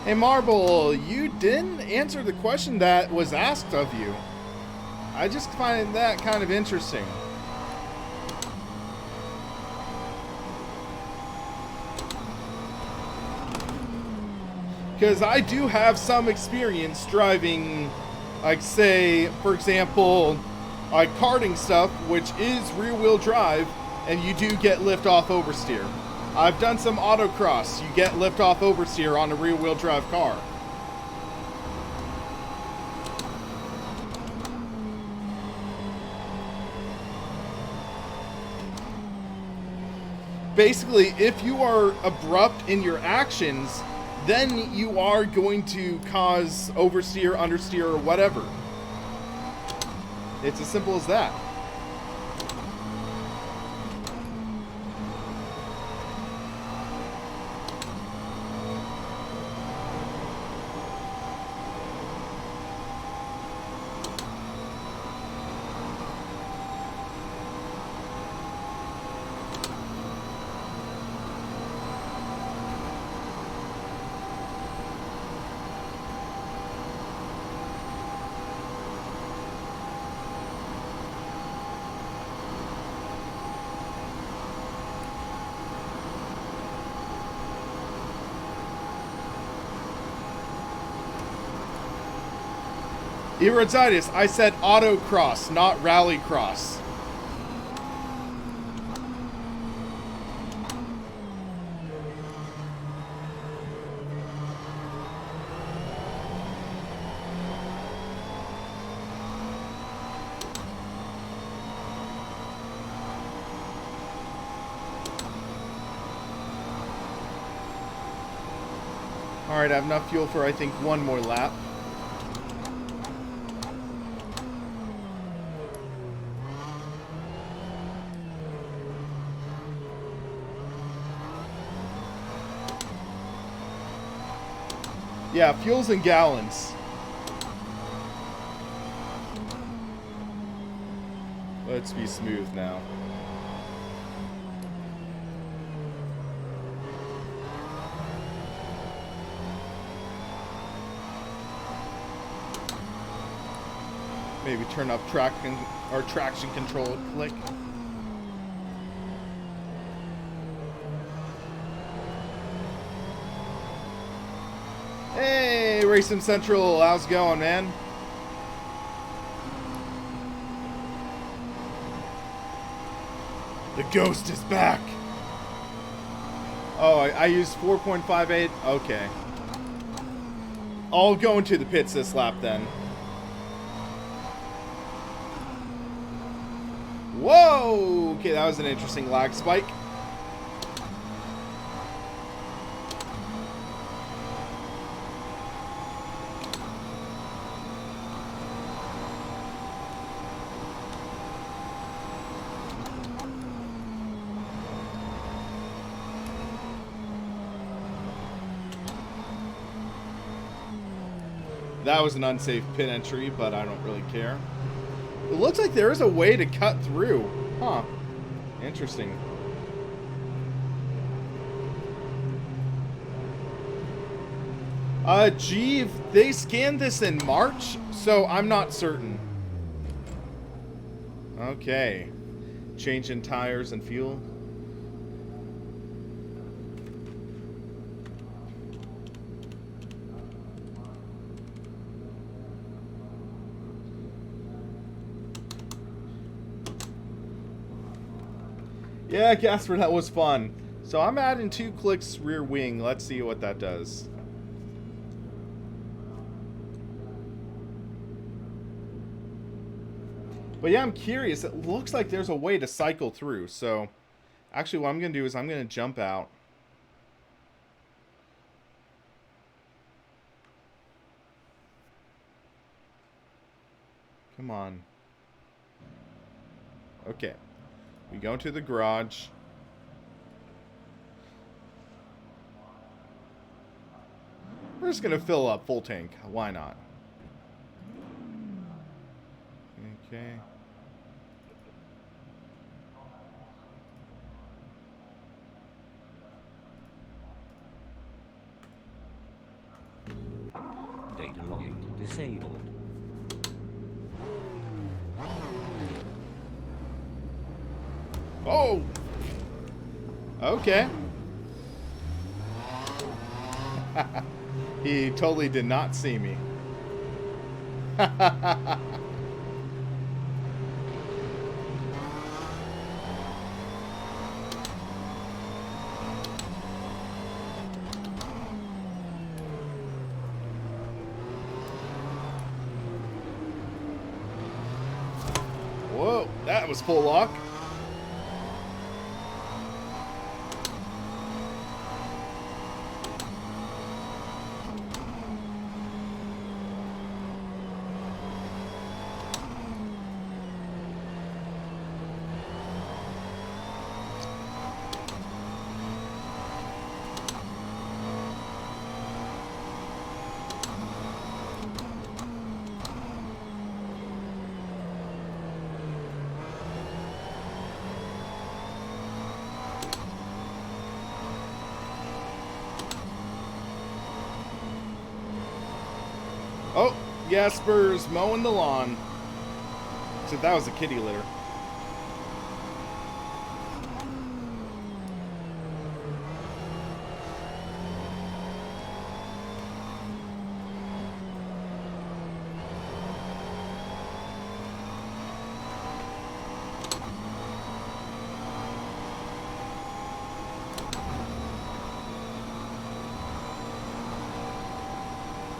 Hey Marble, you didn't answer the question that was asked of you. I just find that kind of interesting. Because I do have some experience driving, like say, for example, like karting stuff, which is rear-wheel drive, and you do get lift-off oversteer. I've done some autocross. You get lift-off oversteer on a rear-wheel drive car. Basically, if you are abrupt in your actions, then you are going to cause oversteer, understeer, or whatever. It's as simple as that. Iriditis, I said autocross, not rallycross. Alright, I have enough fuel for, I think, one more lap. Yeah, fuel's in gallons. Let's be smooth now. Maybe turn up traction control a click. Hey, Racing Central, how's it going, man? The ghost is back. Oh, I used 4.58. Okay. I'll go into the pits this lap then. Whoa! Okay, that was an interesting lag spike. That was an unsafe pit entry, but I don't really care. It looks like there is a way to cut through. Huh. Interesting. Gee, they scanned this in March, so I'm not certain. Okay. Change in tires and fuel. Yeah, Casper, that was fun. So I'm adding 2 clicks rear wing. Let's see what that does. But yeah, I'm curious. It looks like there's a way to cycle through. So actually what I'm going to do is I'm going to jump out. Come on. Okay. We go into the garage. We're just going to fill up full tank. Why not? Okay. Data logging disabled. Oh! Okay. He totally did not see me. Whoa, that was full lock. Oh, Jasper's mowing the lawn. So that was a kitty litter.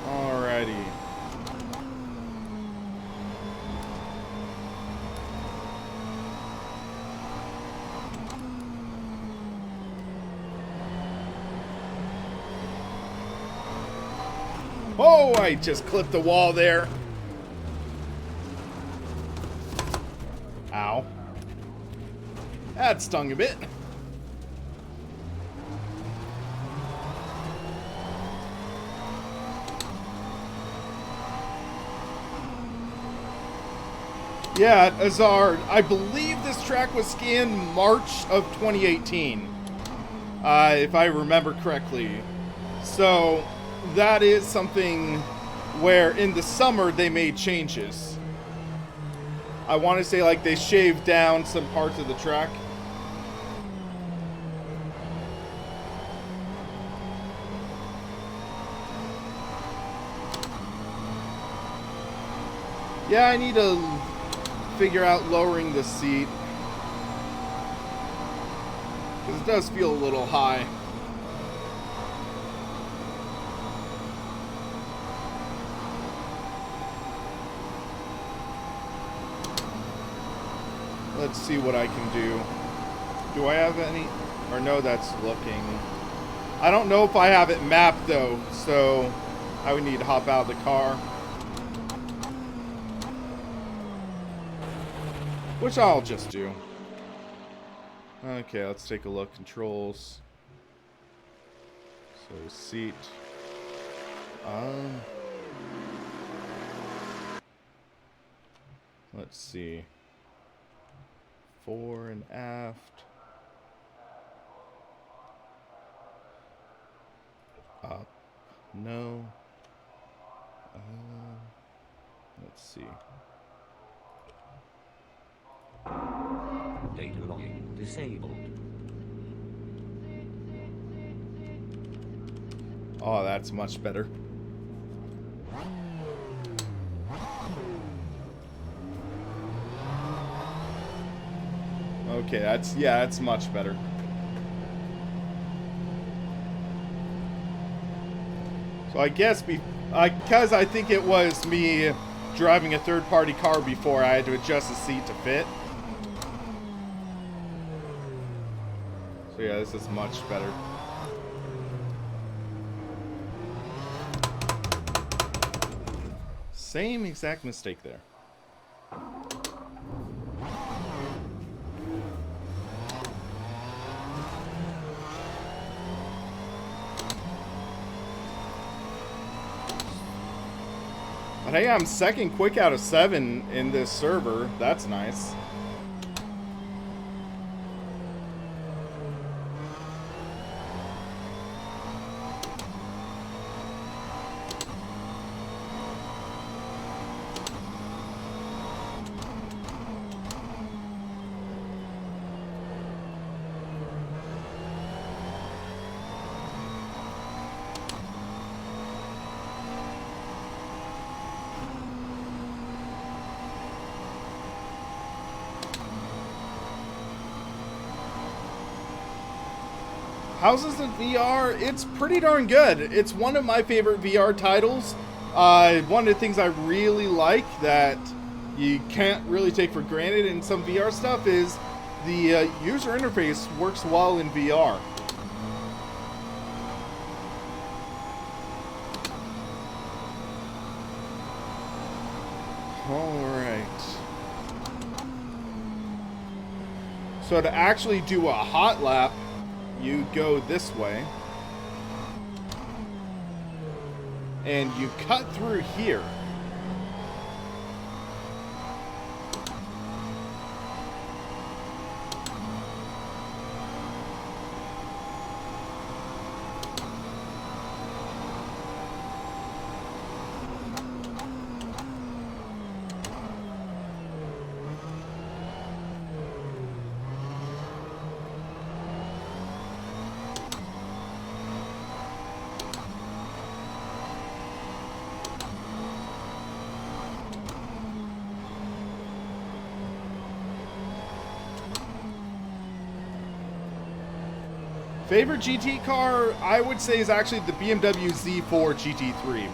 Alrighty. Oh, I just clipped the wall there. Ow. That stung a bit. Yeah, Azar, I believe this track was scanned March of 2018, if I remember correctly. So that is something where in the summer they made changes. I want to say like they shaved down some parts of the track. Yeah, I need to figure out lowering the seat, because it does feel a little high. Let's see what I can do. Do I have any? Or no, that's looking. I don't know if I have it mapped though, so I would need to hop out of the car. Which I'll just do. Okay, let's take a look. Controls. So seat. Let's see. Fore and aft. Up. No. Let's see. Data logging disabled. Oh, that's much better. Okay, that's much better. So I guess because I think it was me driving a third-party car before, I had to adjust the seat to fit. So yeah, this is much better. Same exact mistake there. But hey, I'm second quick out of 7 in this server. That's nice. Houses in VR, it's pretty darn good. It's one of my favorite VR titles. One of the things I really like that you can't really take for granted in some VR stuff is the user interface works well in VR. Alright. So to actually do a hot lap, you go this way, and you cut through here. Favorite GT car, I would say, is actually the BMW Z4 GT3.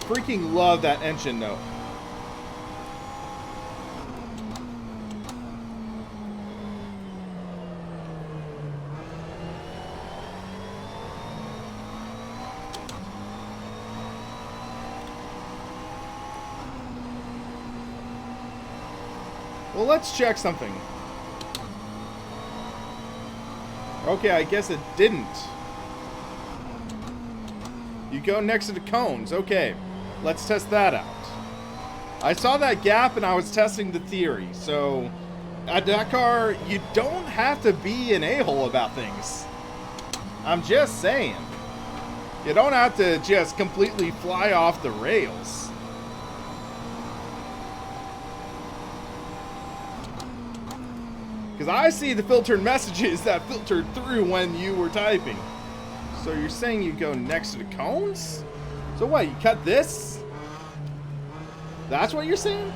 Freaking love that engine note. Well, let's check something. Okay, I guess it didn't. You go next to the cones. Okay, let's test that out. I saw that gap and I was testing the theory. So, at Dakar, you don't have to be an a-hole about things. I'm just saying. You don't have to just completely fly off the rails. Because I see the filtered messages that filtered through when you were typing. So you're saying you go next to the cones? So what, you cut this? That's what you're saying?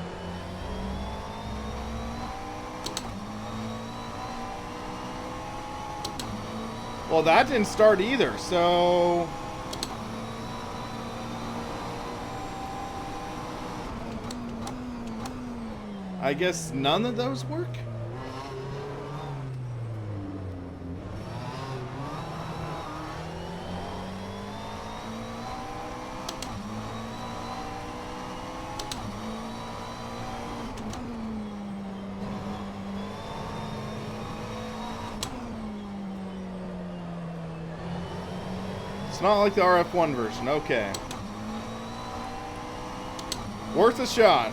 Well, that didn't start either, so... I guess none of those work? It's not like the RF1 version, okay. Worth a shot.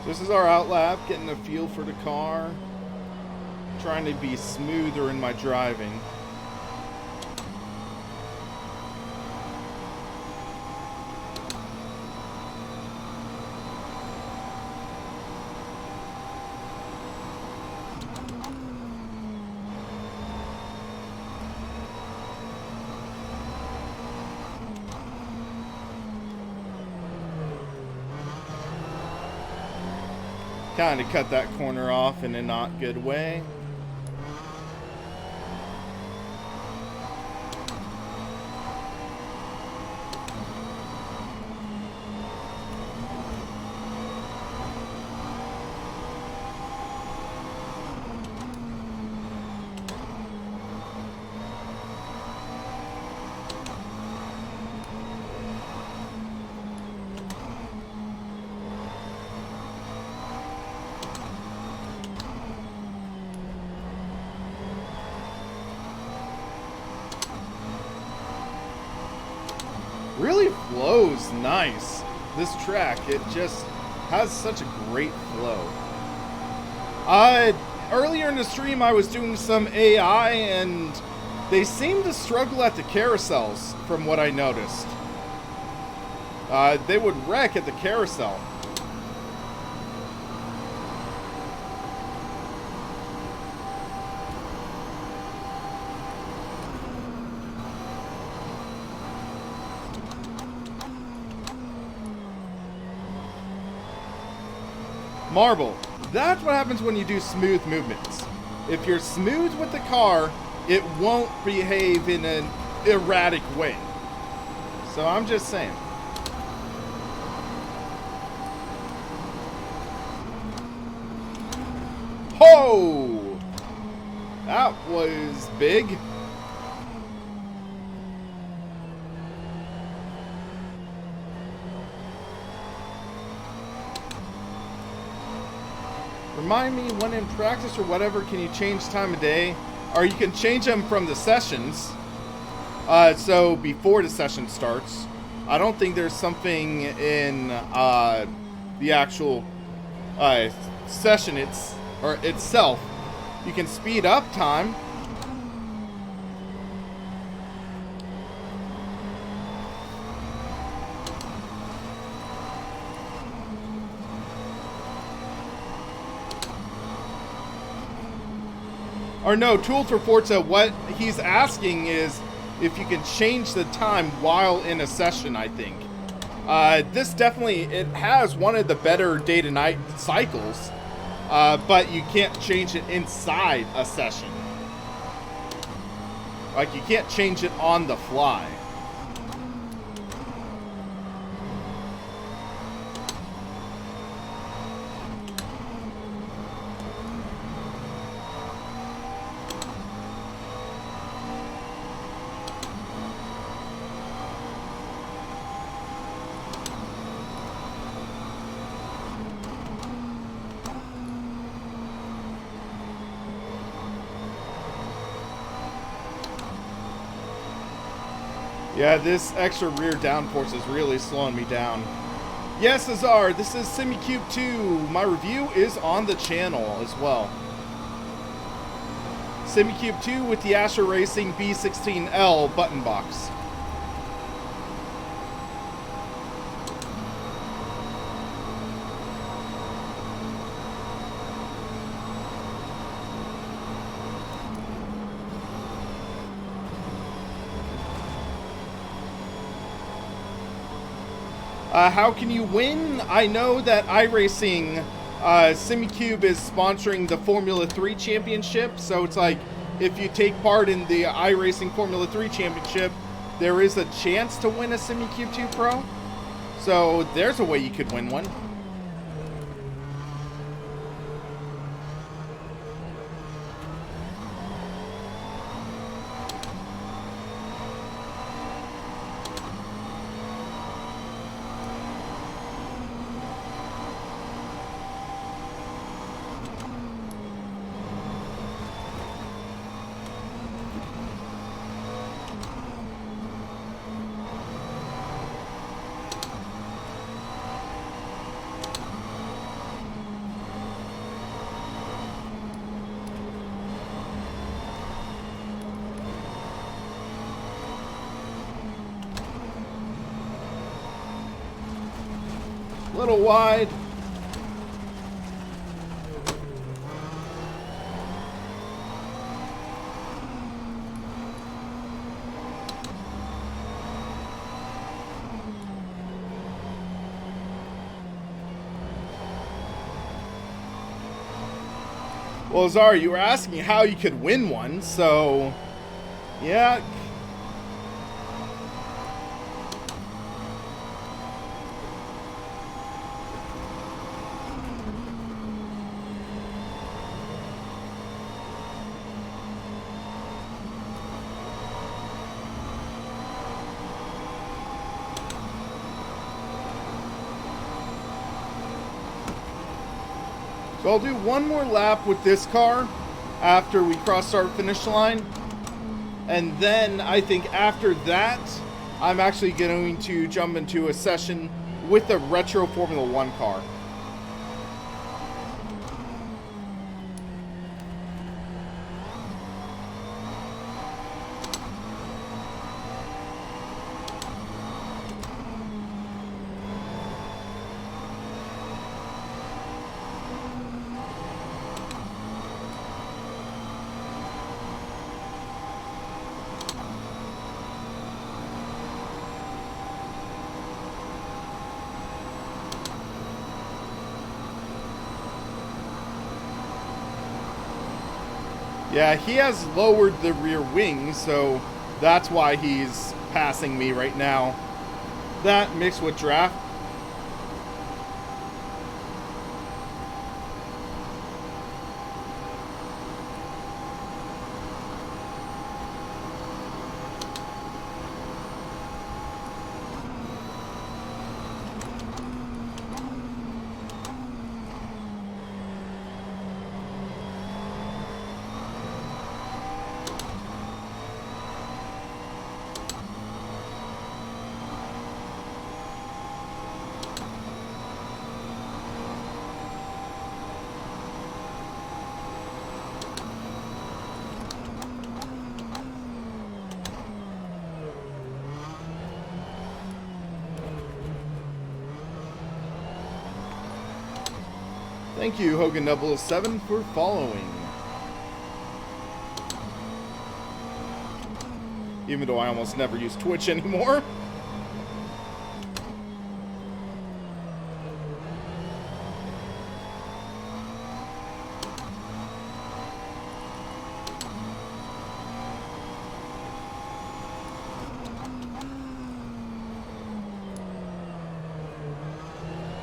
This is our out lap, getting a feel for the car. Trying to be smoother in my driving. Kind of cut that corner off in a not good way. Really flows nice. This track, it just has such a great flow. Earlier in the stream I was doing some AI and they seem to struggle at the carousels from what I noticed. They would wreck at the carousel. Marble. That's what happens when you do smooth movements. If you're smooth with the car, it won't behave in an erratic way. So I'm just saying. Ho! That was big. Remind me, when in practice or whatever, can you change time of day? Or you can change them from the sessions. So before the session starts. I don't think there's something in the actual session itself. You can speed up time. Or no, Tools for Forza, what he's asking is if you can change the time while in a session, I think. This definitely, it has one of the better day to night cycles, but you can't change it inside a session. Like, you can't change it on the fly. Yeah, this extra rear downforce is really slowing me down. Yes, Azar, this is SimiCube 2. My review is on the channel as well. SimiCube 2 with the Asher Racing B16L button box. How can you win? I know that iRacing, SimiCube is sponsoring the Formula 3 Championship, so it's like, if you take part in the iRacing Formula 3 Championship, there is a chance to win a SimiCube 2 Pro. So there's a way you could win one. A little wide. Well, Zara, you were asking how you could win one, so yeah. So I'll do one more lap with this car after we cross our finish line. And then I think after that, I'm actually going to jump into a session with the retro Formula 1 car. Yeah, he has lowered the rear wing, so that's why he's passing me right now. That mixed with draft. Thank you, Hogan007, for following. Even though I almost never use Twitch anymore.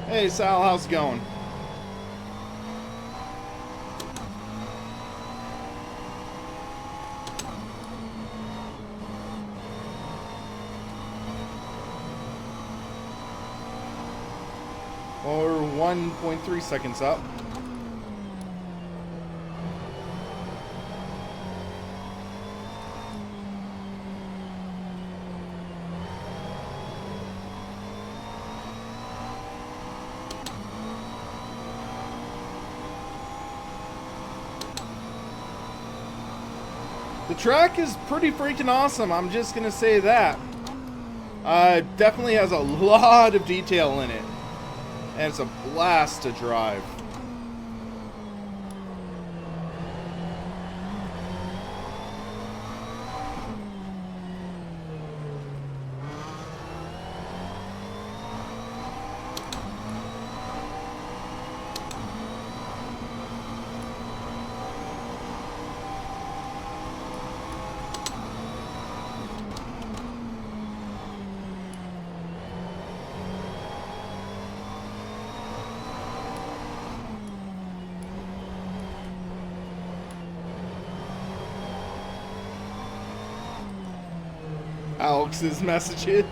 Hey Sal, how's it going? Or 1.3 seconds up. The track is pretty freaking awesome, I'm just gonna say that. Definitely has a lot of detail in it. And it's a blast to drive. Alex's messages.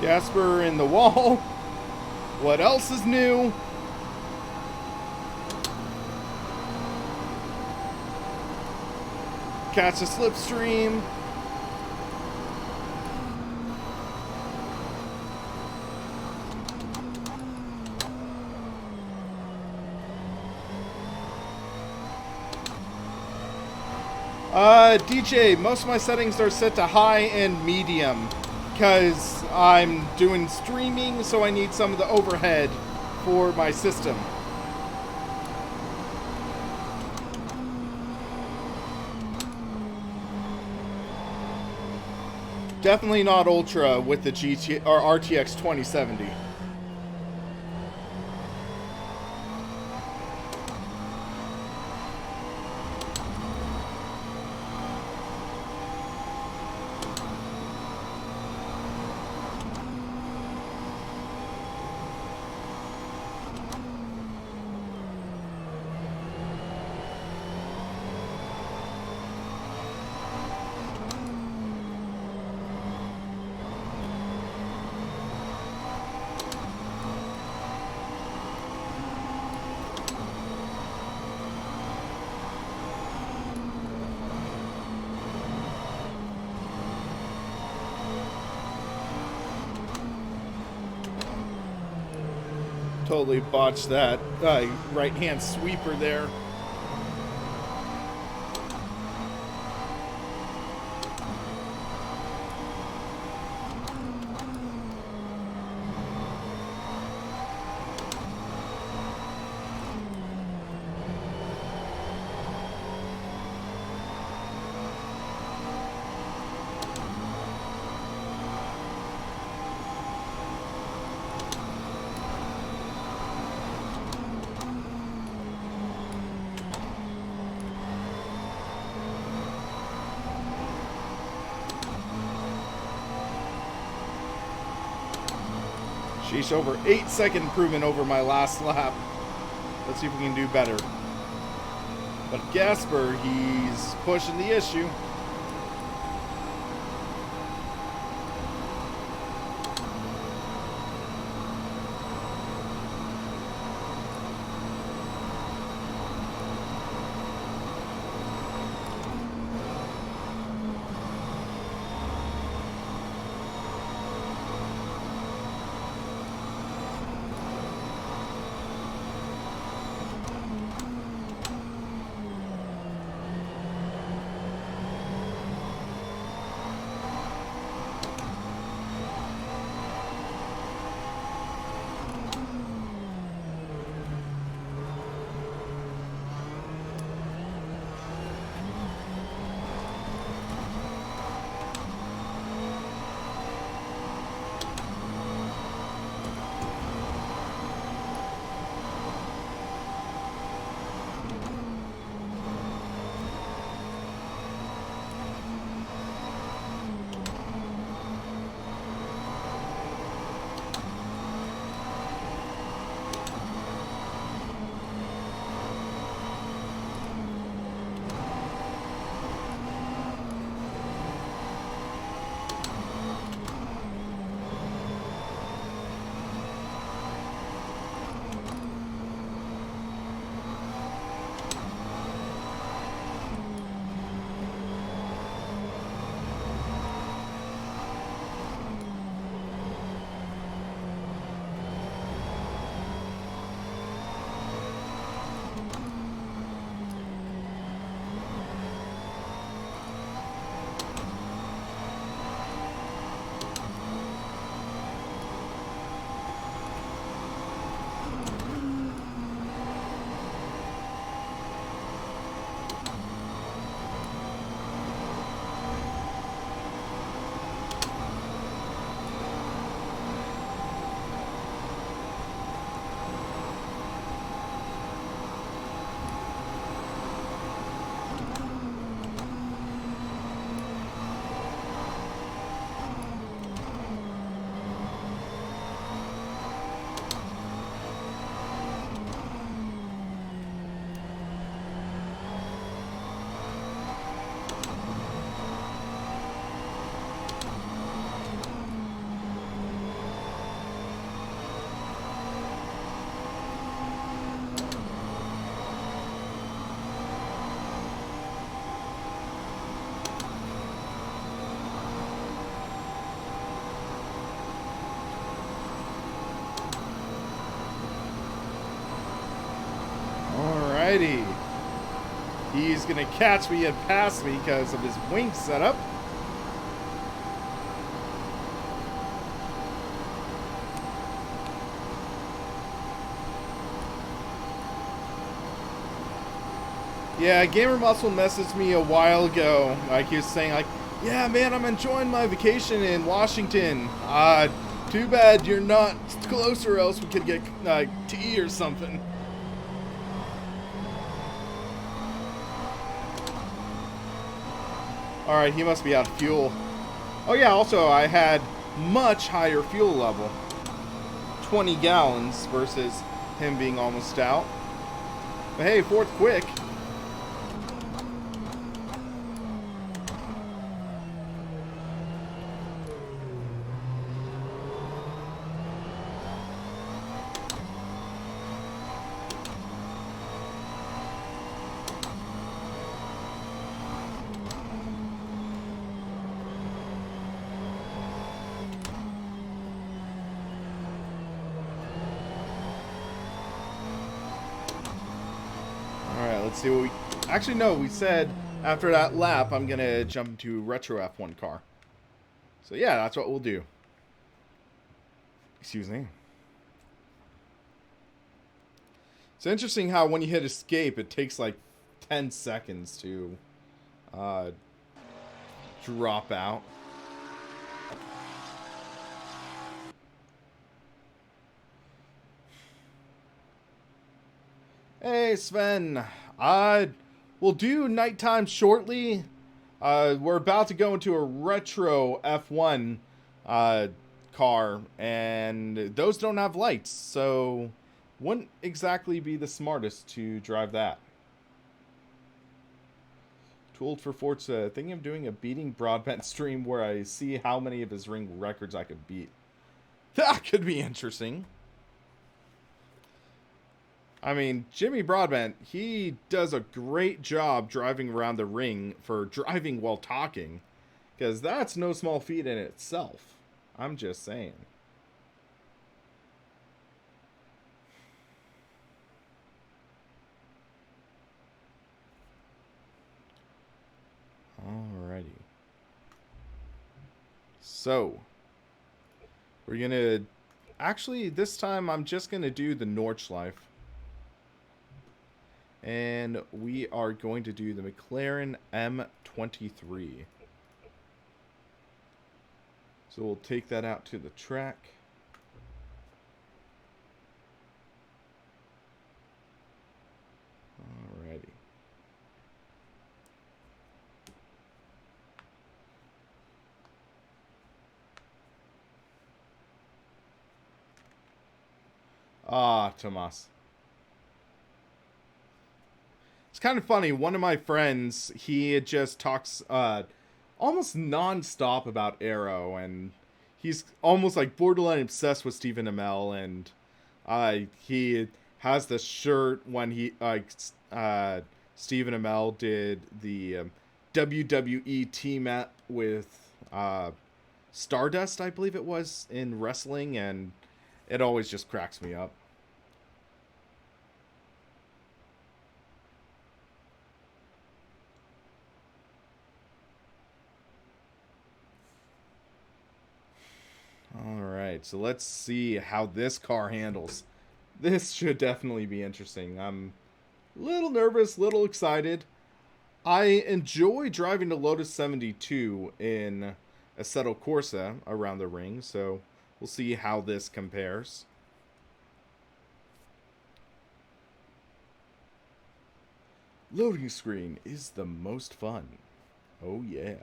Gasper in the wall. What else is new? Catch a slipstream. DJ, most of my settings are set to high and medium because I'm doing streaming, so I need some of the overhead for my system. Definitely not Ultra with the GT or RTX 2070. Totally botched that right-hand sweeper there. Sheesh, over 8-second improvement over my last lap. Let's see if we can do better. But Gasper, he's pushing the issue. Alrighty. He's going to catch me and pass me because of his wing setup. Yeah, Gamer Muscle messaged me a while ago. Like, he was saying, like, yeah, man, I'm enjoying my vacation in Washington. Too bad you're not closer, else we could get tea or something. Alright, he must be out of fuel. Oh yeah, also I had much higher fuel level. 20 gallons versus him being almost out. But hey, fourth quick. Let's see what we... Actually, no, we said after that lap, I'm going to jump into Retro F1 car. So, yeah, that's what we'll do. Excuse me. It's interesting how when you hit escape, it takes like 10 seconds to drop out. Hey, Sven. We'll do nighttime shortly. We're about to go into a retro F1 car, and those don't have lights, so wouldn't exactly be the smartest to drive that. Too old for Forza. Thinking of doing a beating Broadbent stream where I see how many of his ring records I could beat. That could be interesting. I mean, Jimmy Broadbent, he does a great job driving around the ring for driving while talking. Because that's no small feat in itself. I'm just saying. Alrighty. So, we're going to... Actually, this time I'm just going to do the Nordschleife. And we are going to do the McLaren M23. So we'll take that out to the track. Alrighty. Ah, Tomas. It's kind of funny. One of my friends, he just talks almost non-stop about Aero, and he's almost like borderline obsessed with Stephen Amell, and he has this shirt when he Stephen Amell did the WWE team up with Stardust, I believe it was, in wrestling, and it always just cracks me up. Alright, so let's see how this car handles. This should definitely be interesting. I'm a little nervous, a little excited. I enjoy driving the Lotus 72 in Assetto Corsa around the ring, so we'll see how this compares. Loading screen is the most fun. Oh yeah.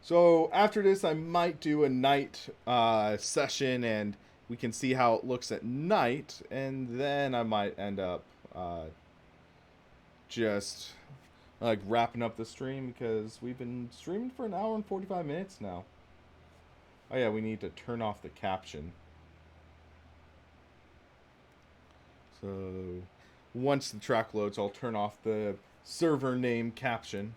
So after this, I might do a night session, and we can see how it looks at night, and then I might end up just like wrapping up the stream, because we've been streaming for an hour and 45 minutes now. Oh yeah, we need to turn off the caption. So once the track loads, I'll turn off the server name caption.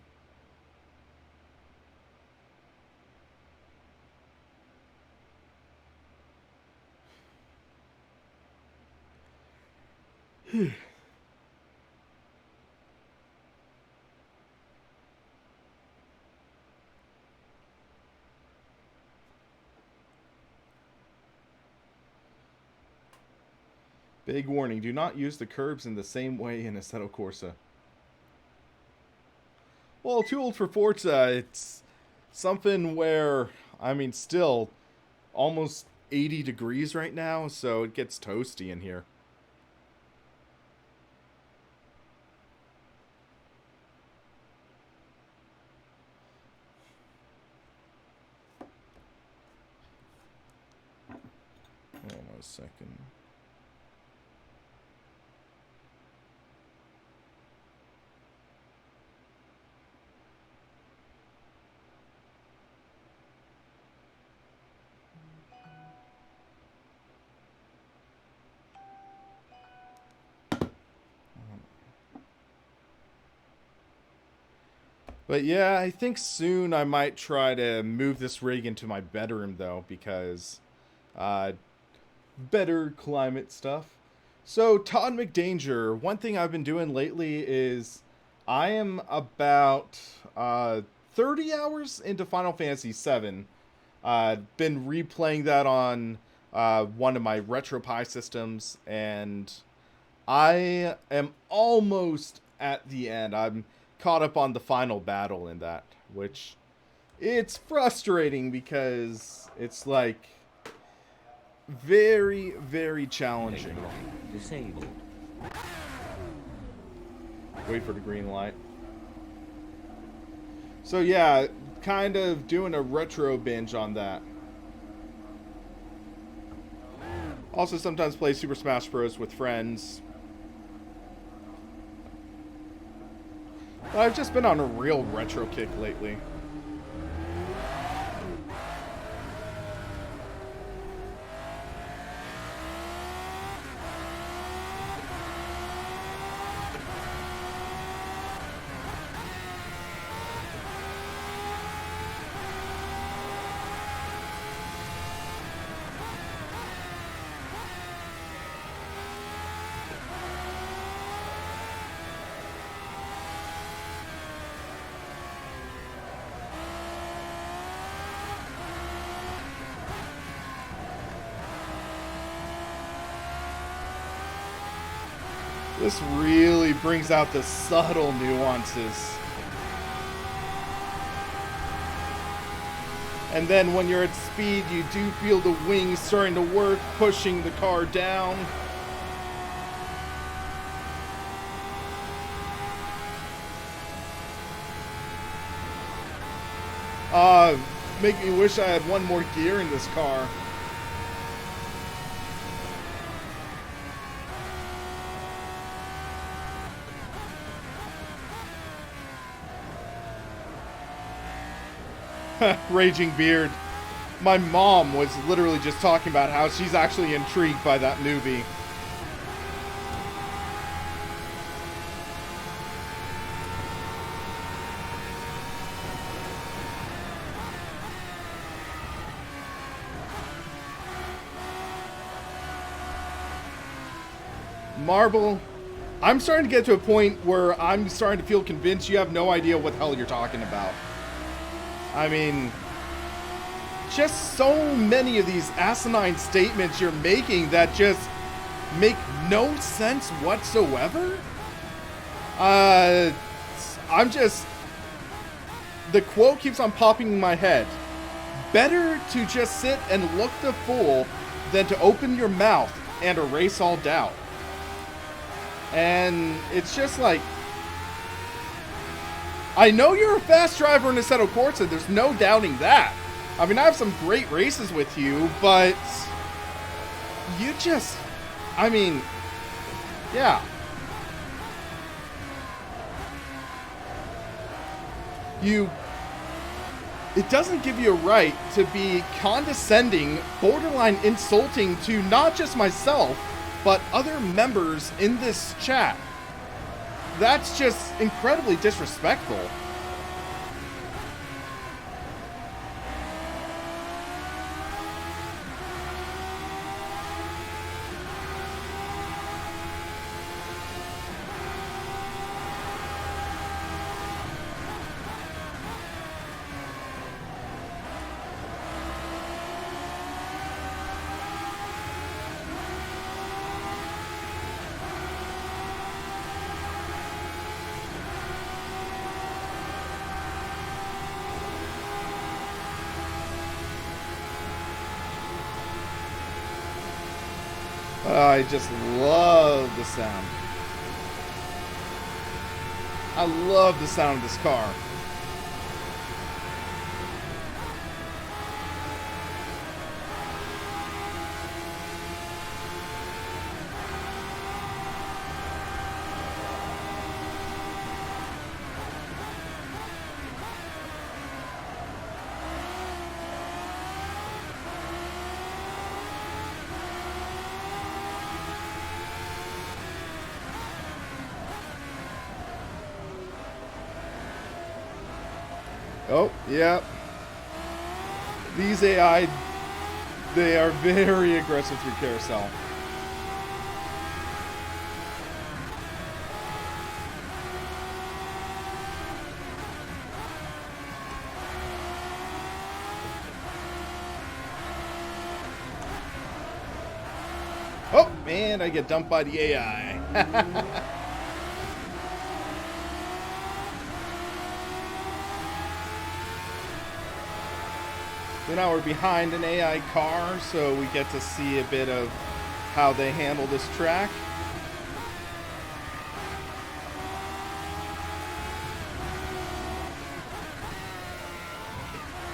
Big warning, do not use the curbs in the same way in Assetto Corsa. Well, too old for Forza. It's something where, I mean, still almost 80 degrees right now, so it gets toasty in here. Hold on a second. But yeah, I think soon I might try to move this rig into my bedroom, though, because better climate stuff. So, Todd McDanger, one thing I've been doing lately is I am about 30 hours into Final Fantasy VII. Been replaying that on one of my RetroPie systems, and I am almost at the end. I'm caught up on the final battle in that, which it's frustrating because it's like very, very challenging. Disabled. Wait for the green light. So yeah, kind of doing a retro binge on that. Also sometimes play Super Smash Bros. With friends. I've just been on a real retro kick lately. This really brings out the subtle nuances. And then when you're at speed, you do feel the wings starting to work, pushing the car down. Make me wish I had one more gear in this car. Raging Beard. My mom was literally just talking about how she's actually intrigued by that movie. Marble, I'm starting to get to a point where I'm starting to feel convinced you have no idea what the hell you're talking about. I mean, just so many of these asinine statements you're making that just make no sense whatsoever. I'm just... The quote keeps on popping in my head. Better to just sit and look the fool than to open your mouth and erase all doubt. And it's just like... I know you're a fast driver in Assetto Corsa, there's no doubting that. I mean, I have some great races with you, but you just, I mean, yeah. It doesn't give you a right to be condescending, borderline insulting to not just myself, but other members in this chat. That's just incredibly disrespectful. I just love the sound. I love the sound of this car. Oh, yeah. These AI, they are very aggressive through carousel. Oh, man, I get dumped by the AI. So now we're behind an AI car, so we get to see a bit of how they handle this track.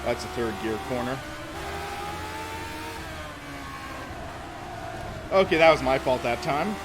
That's a third gear corner. Okay, that was my fault that time.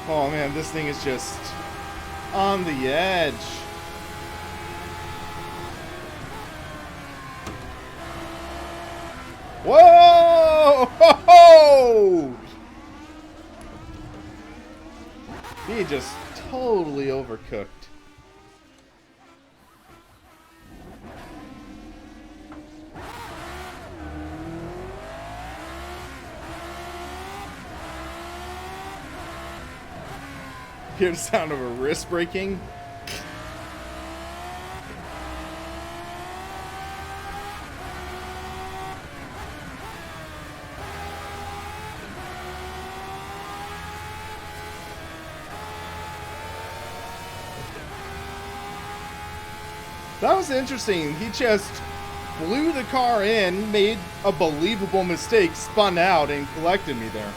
Oh man, this thing is just on the edge. Whoa! Ho-ho! He just totally overcooked. Hear the sound of a wrist breaking. That was interesting. He just blew the car in, made a believable mistake, spun out, and collected me there.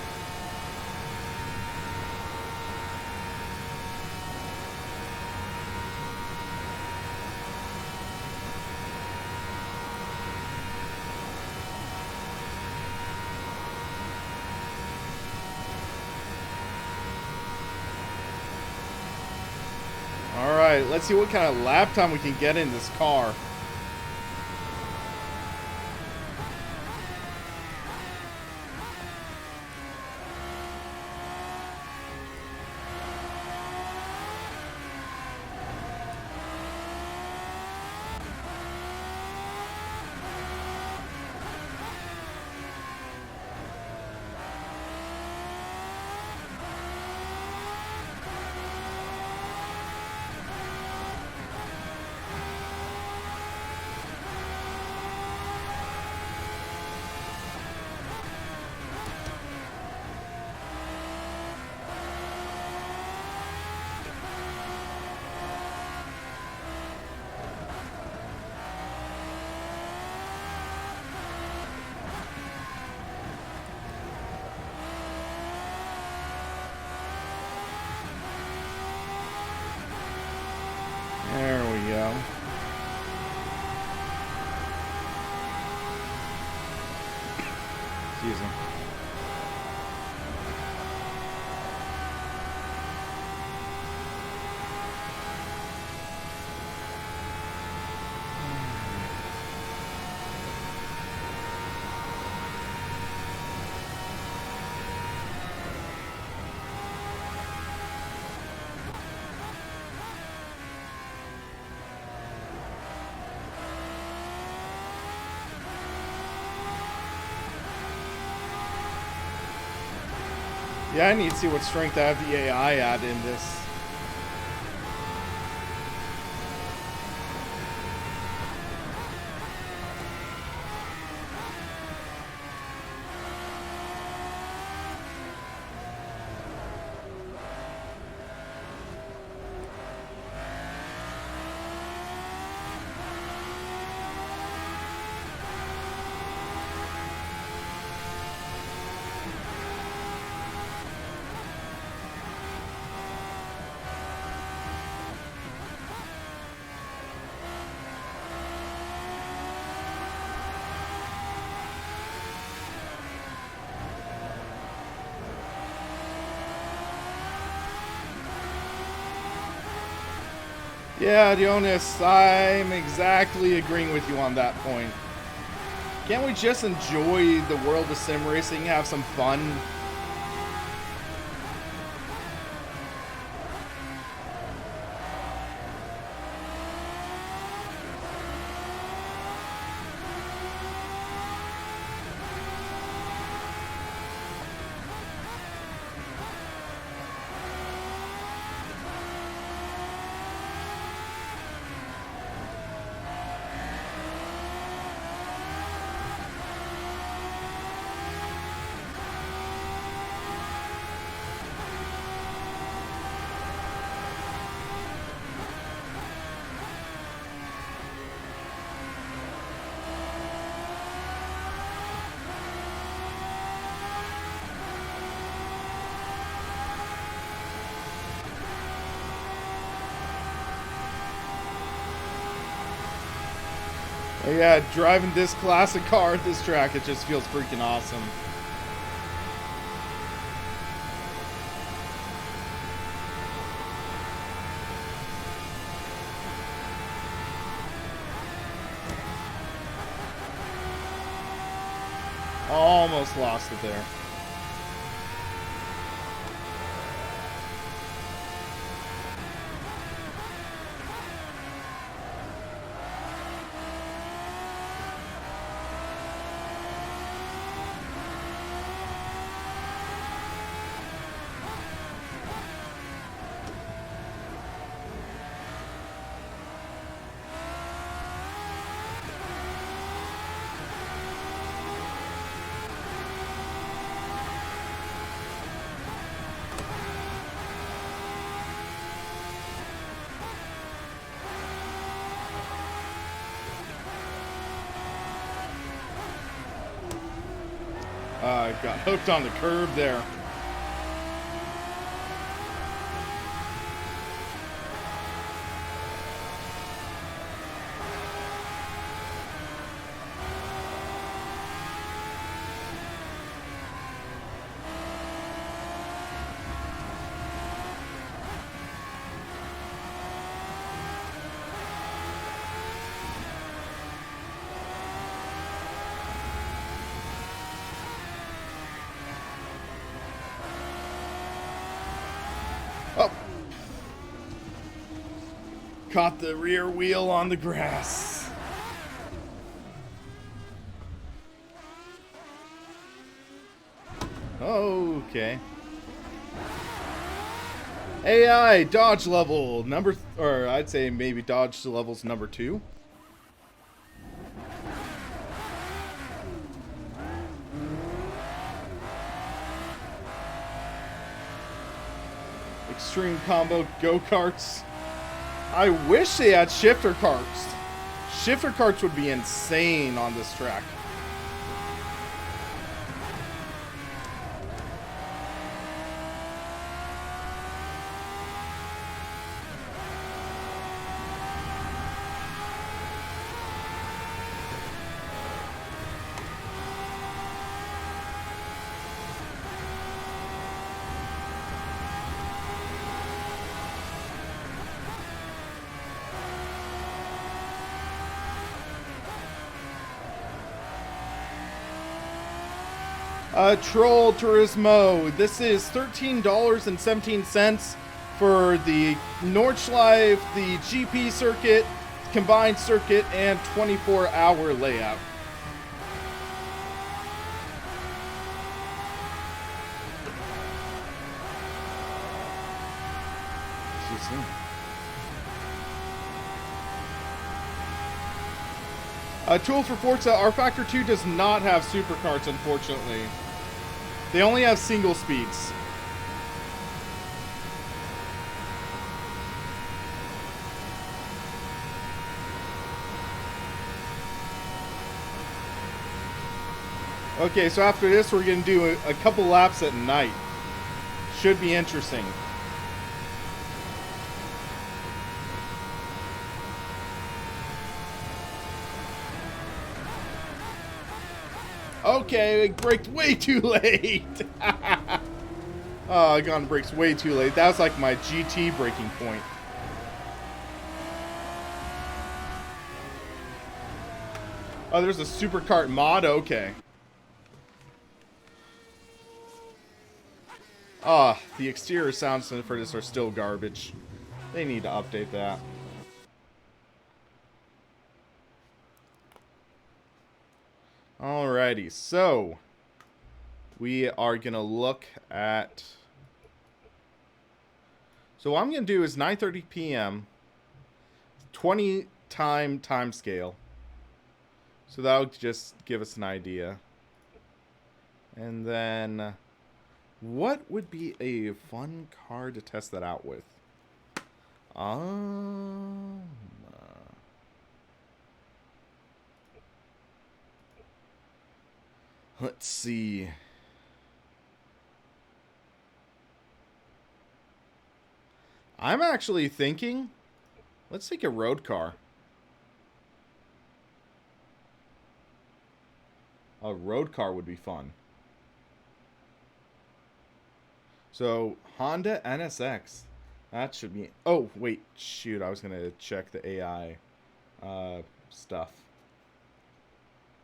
Alright, let's see what kind of lap time we can get in this car. Yeah, I need to see what strength I have the AI at in this. Yeah, Dionys, I'm exactly agreeing with you on that point. Can't we just enjoy the world of sim racing, have some fun? Yeah, driving this classic car at this track, it just feels freaking awesome. Almost lost it there. I got hooked on the curb there. Oh. Caught the rear wheel on the grass. Okay. AI dodge level number, or I'd say maybe dodge levels number 2. Extreme combo go-karts. I wish they had shifter karts. Shifter karts would be insane on this track. Troll Turismo. This is $13.17 for the Nordschleife, the GP circuit, combined circuit, and 24-hour layout. See you soon. Tool for Forza, rFactor 2 does not have supercarts, unfortunately. They only have single speeds. Okay, so after this, we're going to do a couple laps at night. Should be interesting. Okay, it braked way too late. Oh, I got on brakes way too late. That was like my GT braking point. Oh, there's a supercart mod? Okay. Ah, the exterior sounds for this are still garbage. They need to update that. Alrighty, so we are gonna look at. So what I'm gonna do is 9:30 p.m. 20 time scale. So that'll just give us an idea. And then, what would be a fun car to test that out with? Let's see. I'm actually thinking, let's take a road car. A road car would be fun. So, Honda NSX. That should be... Oh, wait. Shoot, I was going to check the AI stuff.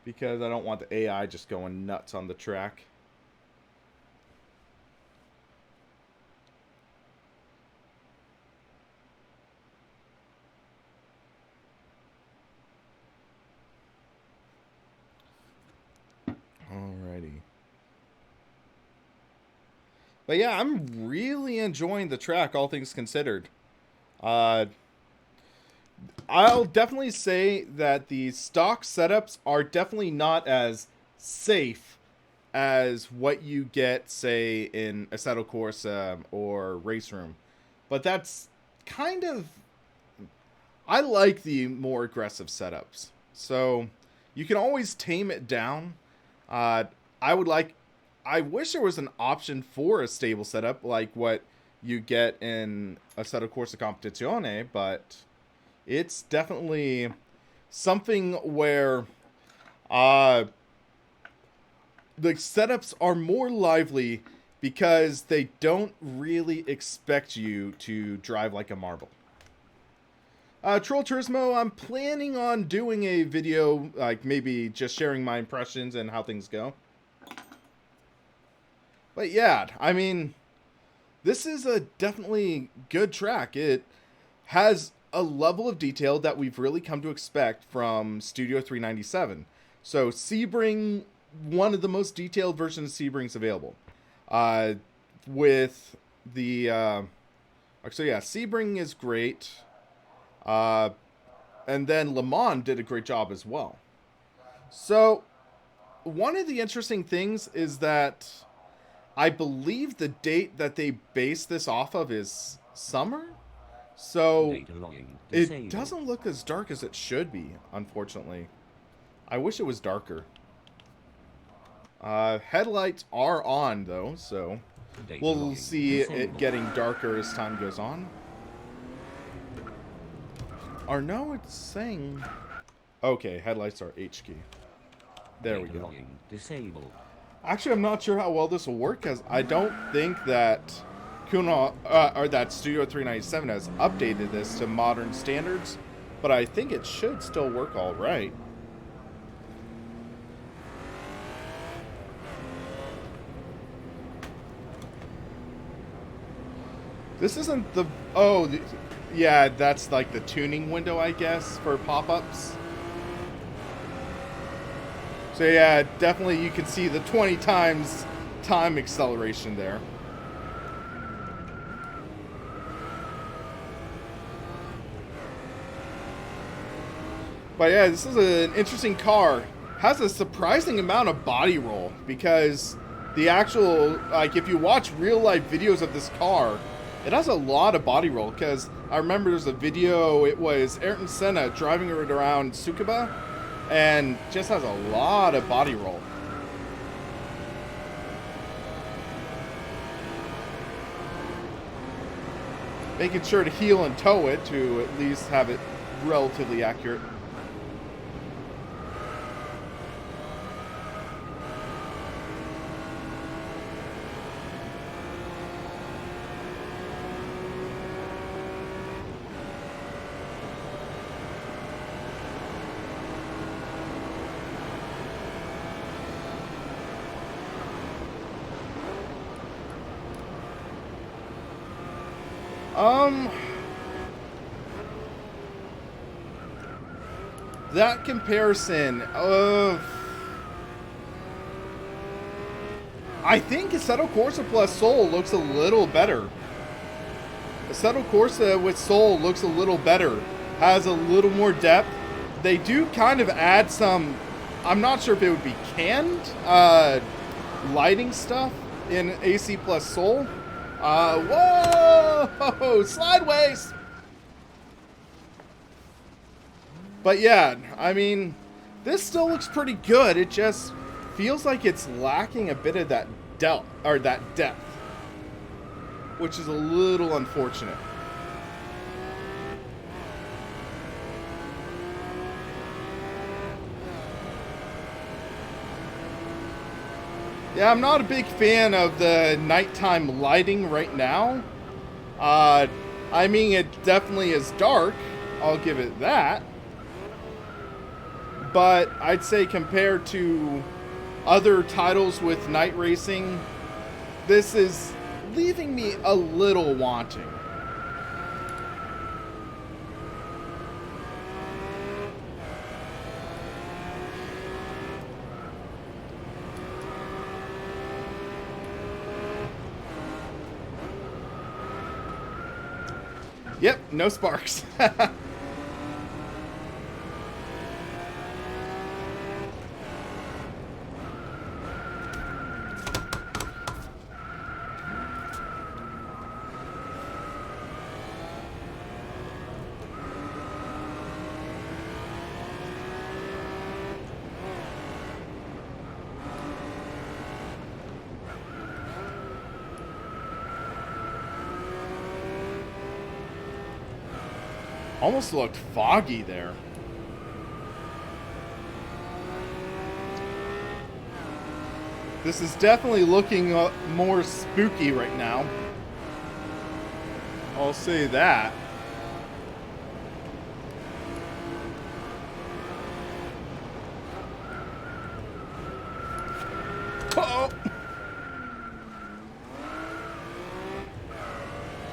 Because I don't want the AI just going nuts on the track. Alrighty. But yeah, I'm really enjoying the track, all things considered. I'll definitely say that the stock setups are definitely not as safe as what you get, say, in Assetto Corsa or Race Room. But that's kind of... I like the more aggressive setups. So, you can always tame it down. I wish there was an option for a stable setup like what you get in Assetto Corsa Competizione, but it's definitely something where the setups are more lively because they don't really expect you to drive like a marble. Troll Turismo, I'm planning on doing a video, like maybe just sharing my impressions and how things go. But yeah, I mean, this is a definitely good track. It has a level of detail that we've really come to expect from Studio 397. So Sebring, one of the most detailed versions of Sebrings available. With the, so yeah, Sebring is great. And then Le Mans did a great job as well. So, one of the interesting things is that I believe the date that they base this off of is summer. So, it doesn't look as dark as it should be, unfortunately. I wish it was darker. Headlights are on, though, so we'll see it getting darker as time goes on. Or no, it's saying... Okay, headlights are H key. There we go. Disabled. Actually, I'm not sure how well this will work, because I don't think that that Studio 397 has updated this to modern standards, but I think it should still work all right. This isn't the... Oh, yeah, that's like the tuning window, I guess, for pop-ups. So yeah, definitely you can see the 20 times time acceleration there. But yeah, this is an interesting car. Has a surprising amount of body roll because the actual, like, if you watch real life videos of this car, it has a lot of body roll. Because I remember there's a video, it was Ayrton Senna driving it around Tsukuba, and just has a lot of body roll. Making sure to heel and toe it to at least have it relatively accurate. That comparison of... I think Assetto Corsa plus Soul looks a little better. Assetto Corsa with Soul looks a little better. Has a little more depth. They do kind of add some... I'm not sure if it would be canned lighting stuff in AC plus Soul. Whoa! Sideways! But yeah, I mean, this still looks pretty good. It just feels like it's lacking a bit of that depth, which is a little unfortunate. Yeah, I'm not a big fan of the nighttime lighting right now. I mean, it definitely is dark. I'll give it that. But I'd say compared to other titles with night racing, this is leaving me a little wanting. Yep, no sparks. Almost looked foggy there. This is definitely looking more spooky right now. I'll say that. Uh-oh!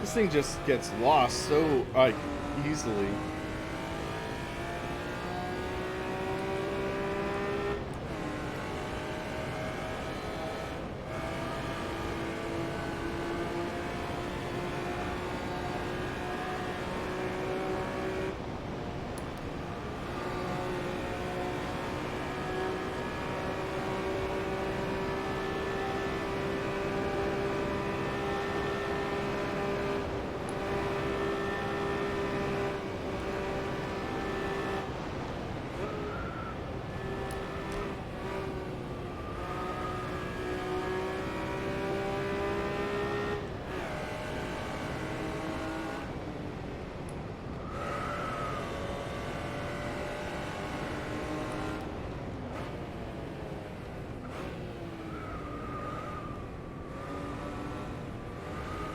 This thing just gets lost so easily.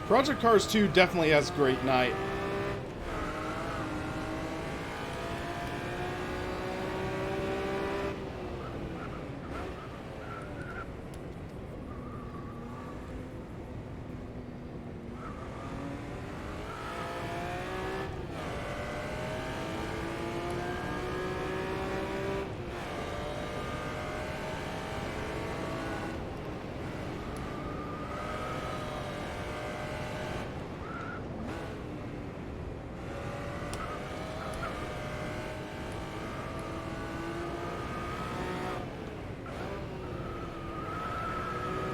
Project Cars 2 definitely has a great night.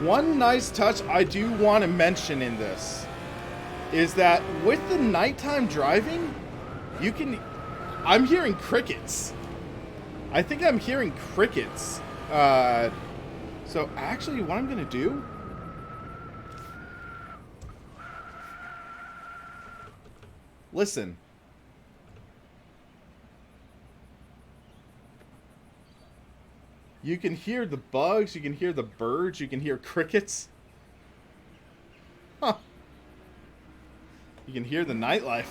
one nice touch I do want to mention in this is that with the nighttime driving, you can... I'm hearing crickets. I think I'm hearing crickets. So actually what I'm going to do... Listen. You can hear the bugs, you can hear the birds, you can hear crickets. Huh. You can hear the nightlife.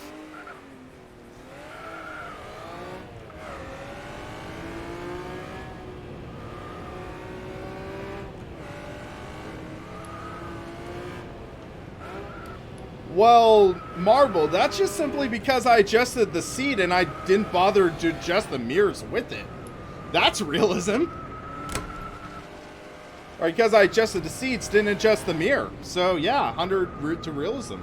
Well, Marble, that's just simply because I adjusted the seat and I didn't bother to adjust the mirrors with it. That's realism. Or because I adjusted the seats, didn't adjust the mirror. So yeah, 100 route to realism.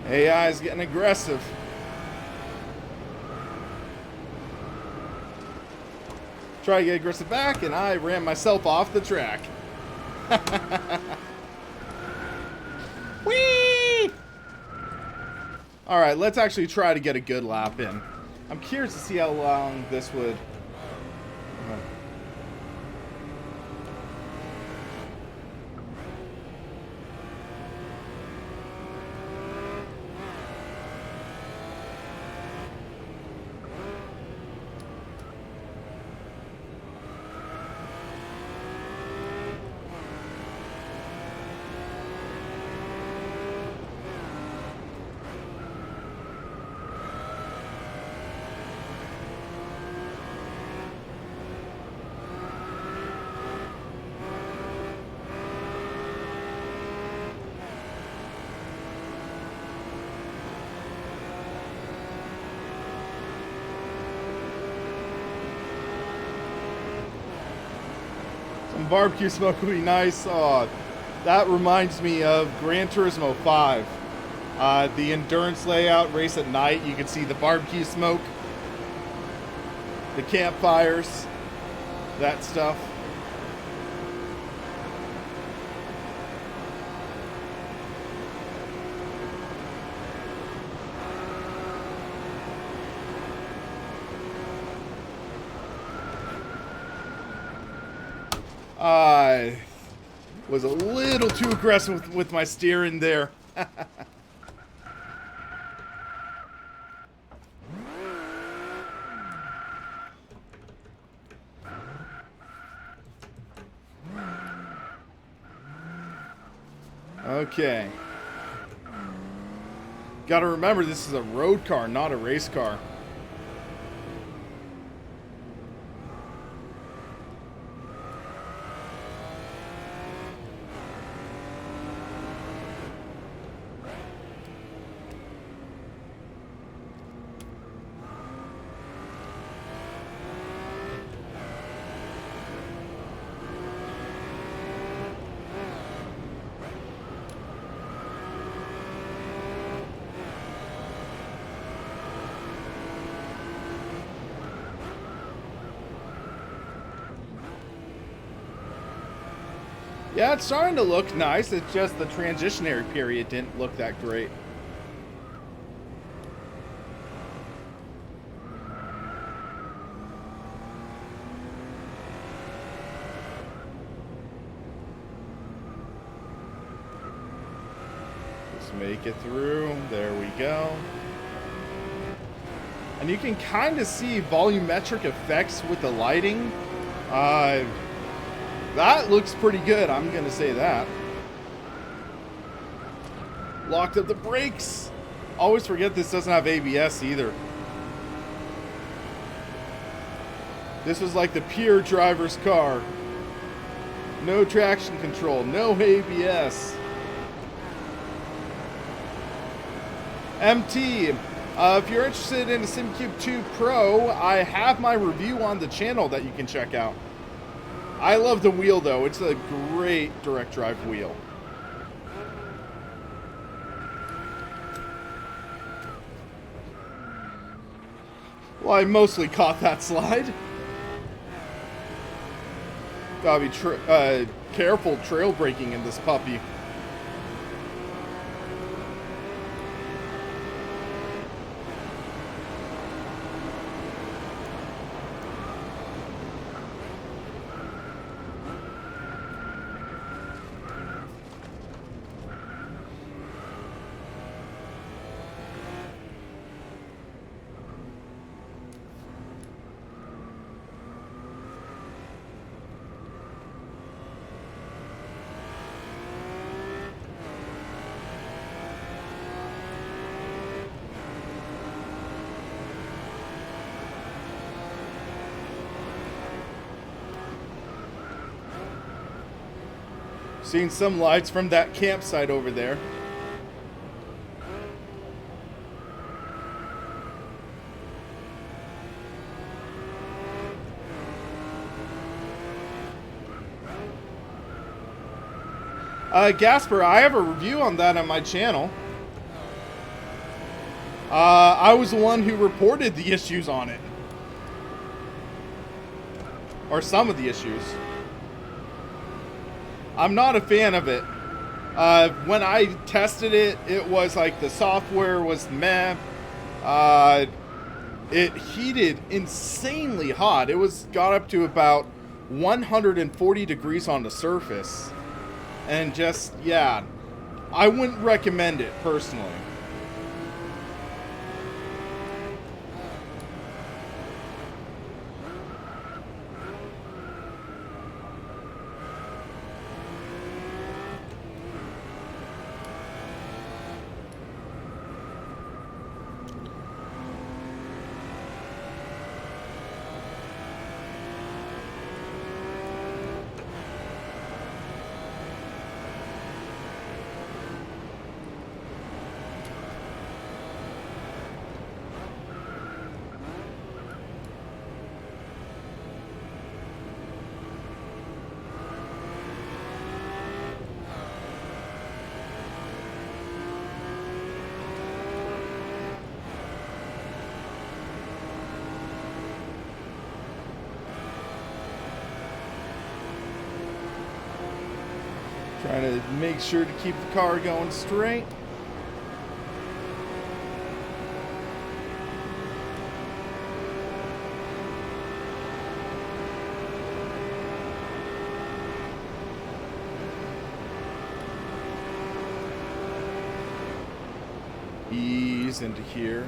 AI is getting aggressive. Try to get aggressive back, and I ran myself off the track. Whee! Alright, let's actually try to get a good lap in. I'm curious to see how long this would... Some barbecue smoke would be nice. Oh, that reminds me of Gran Turismo 5. The endurance layout, race at night, you can see the barbecue smoke, the campfires, that stuff. I was a little too aggressive with my steering there. Okay. Gotta remember, this is a road car, not a race car. Yeah, it's starting to look nice. It's just the transitionary period didn't look that great. Just make it through. There we go. And you can kind of see volumetric effects with the lighting. That looks pretty good, I'm going to say that. Locked up the brakes. Always forget this doesn't have ABS either. This was like the pure driver's car. No traction control, no ABS. MT, if you're interested in the SimCube 2 Pro, I have my review on the channel that you can check out. I love the wheel though, it's a great direct drive wheel. Well, I mostly caught that slide. Gotta be careful trail braking in this puppy. Seeing some lights from that campsite over there. Gasper, I have a review on that on my channel. I was the one who reported the issues on it. Or some of the issues. I'm not a fan of it. When I tested it, it was like the software was meh. It heated insanely hot. It got up to about 140 degrees on the surface. And just, yeah, I wouldn't recommend it personally. Trying to make sure to keep the car going straight. Ease into here.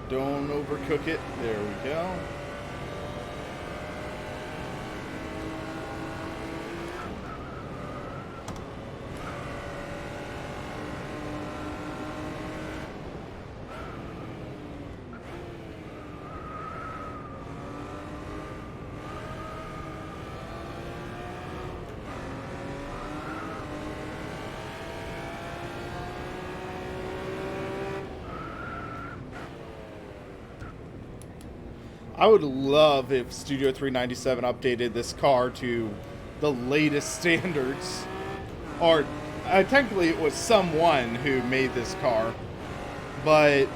Don't overcook it. There we go. I would love if Studio 397 updated this car to the latest standards. Or, technically it was someone who made this car. But,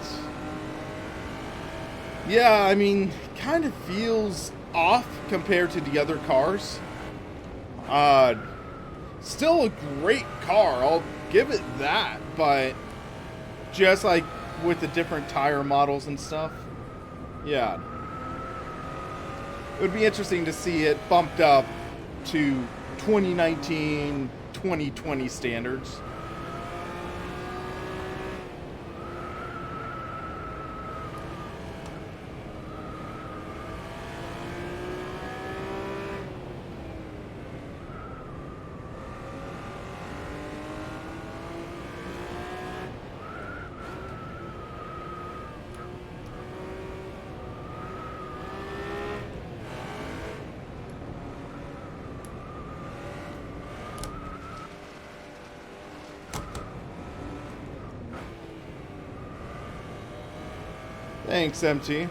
yeah, I mean, kind of feels off compared to the other cars. Still a great car, I'll give it that. But, just like with the different tire models and stuff, yeah. It would be interesting to see it bumped up to 2019, 2020 standards. Thanks, MT.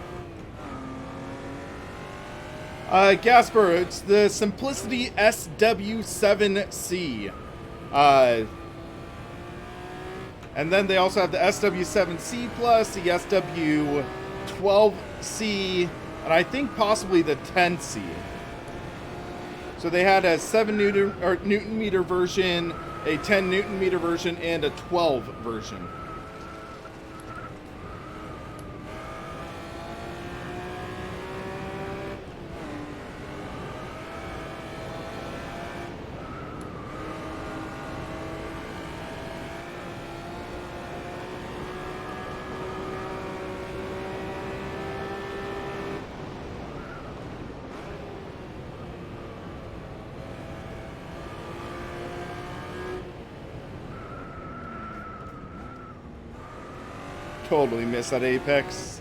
Gasper, it's the Simplicity SW7C. And then they also have the SW7C Plus, the SW12C, and I think possibly the 10C. So they had a 7 Newton meter version, a 10 Newton meter version, and a 12 version. Totally missed that apex.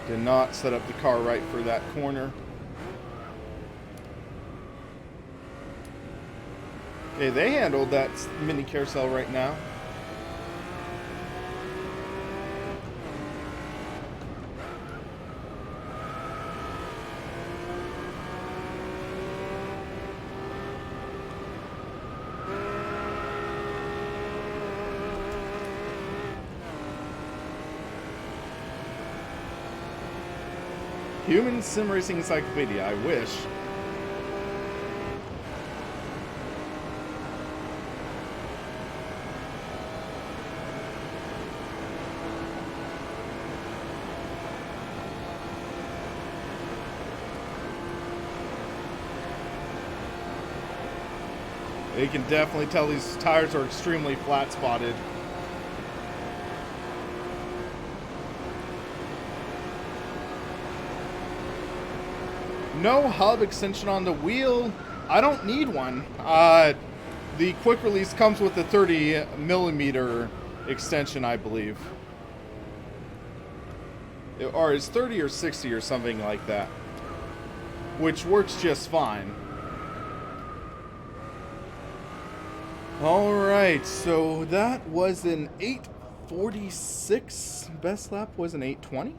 Did not set up the car right for that corner. Okay, they handled that mini carousel right now. Human Sim Racing Encyclopedia, I wish. You can definitely tell these tires are extremely flat spotted. No hub extension on the wheel. I don't need one. The quick release comes with a 30 millimeter extension, I believe. Or is 30 or 60 or something like that. Which works just fine. Alright, so that was an 8:46. Best lap was an 8:20?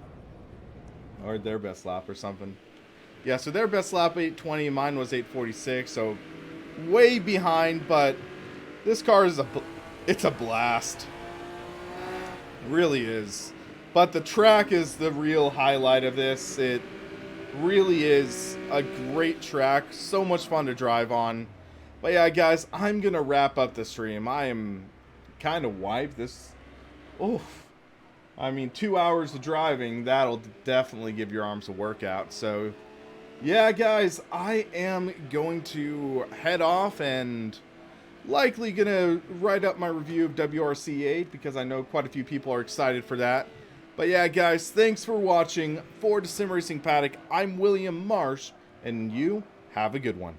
Or their best lap or something. Yeah, so their best lap 8:20, mine was 8:46, so way behind, but this car is it's a blast. It really is. But the track is the real highlight of this. It really is a great track, so much fun to drive on. But yeah, guys, I'm going to wrap up the stream. I am kind of wiped. I mean, 2 hours of driving, that'll definitely give your arms a workout, so yeah, guys, I am going to head off and likely going to write up my review of WRC8 because I know quite a few people are excited for that. But yeah, guys, thanks for watching. For the Sim Racing Paddock, I'm William Marsh, and you have a good one.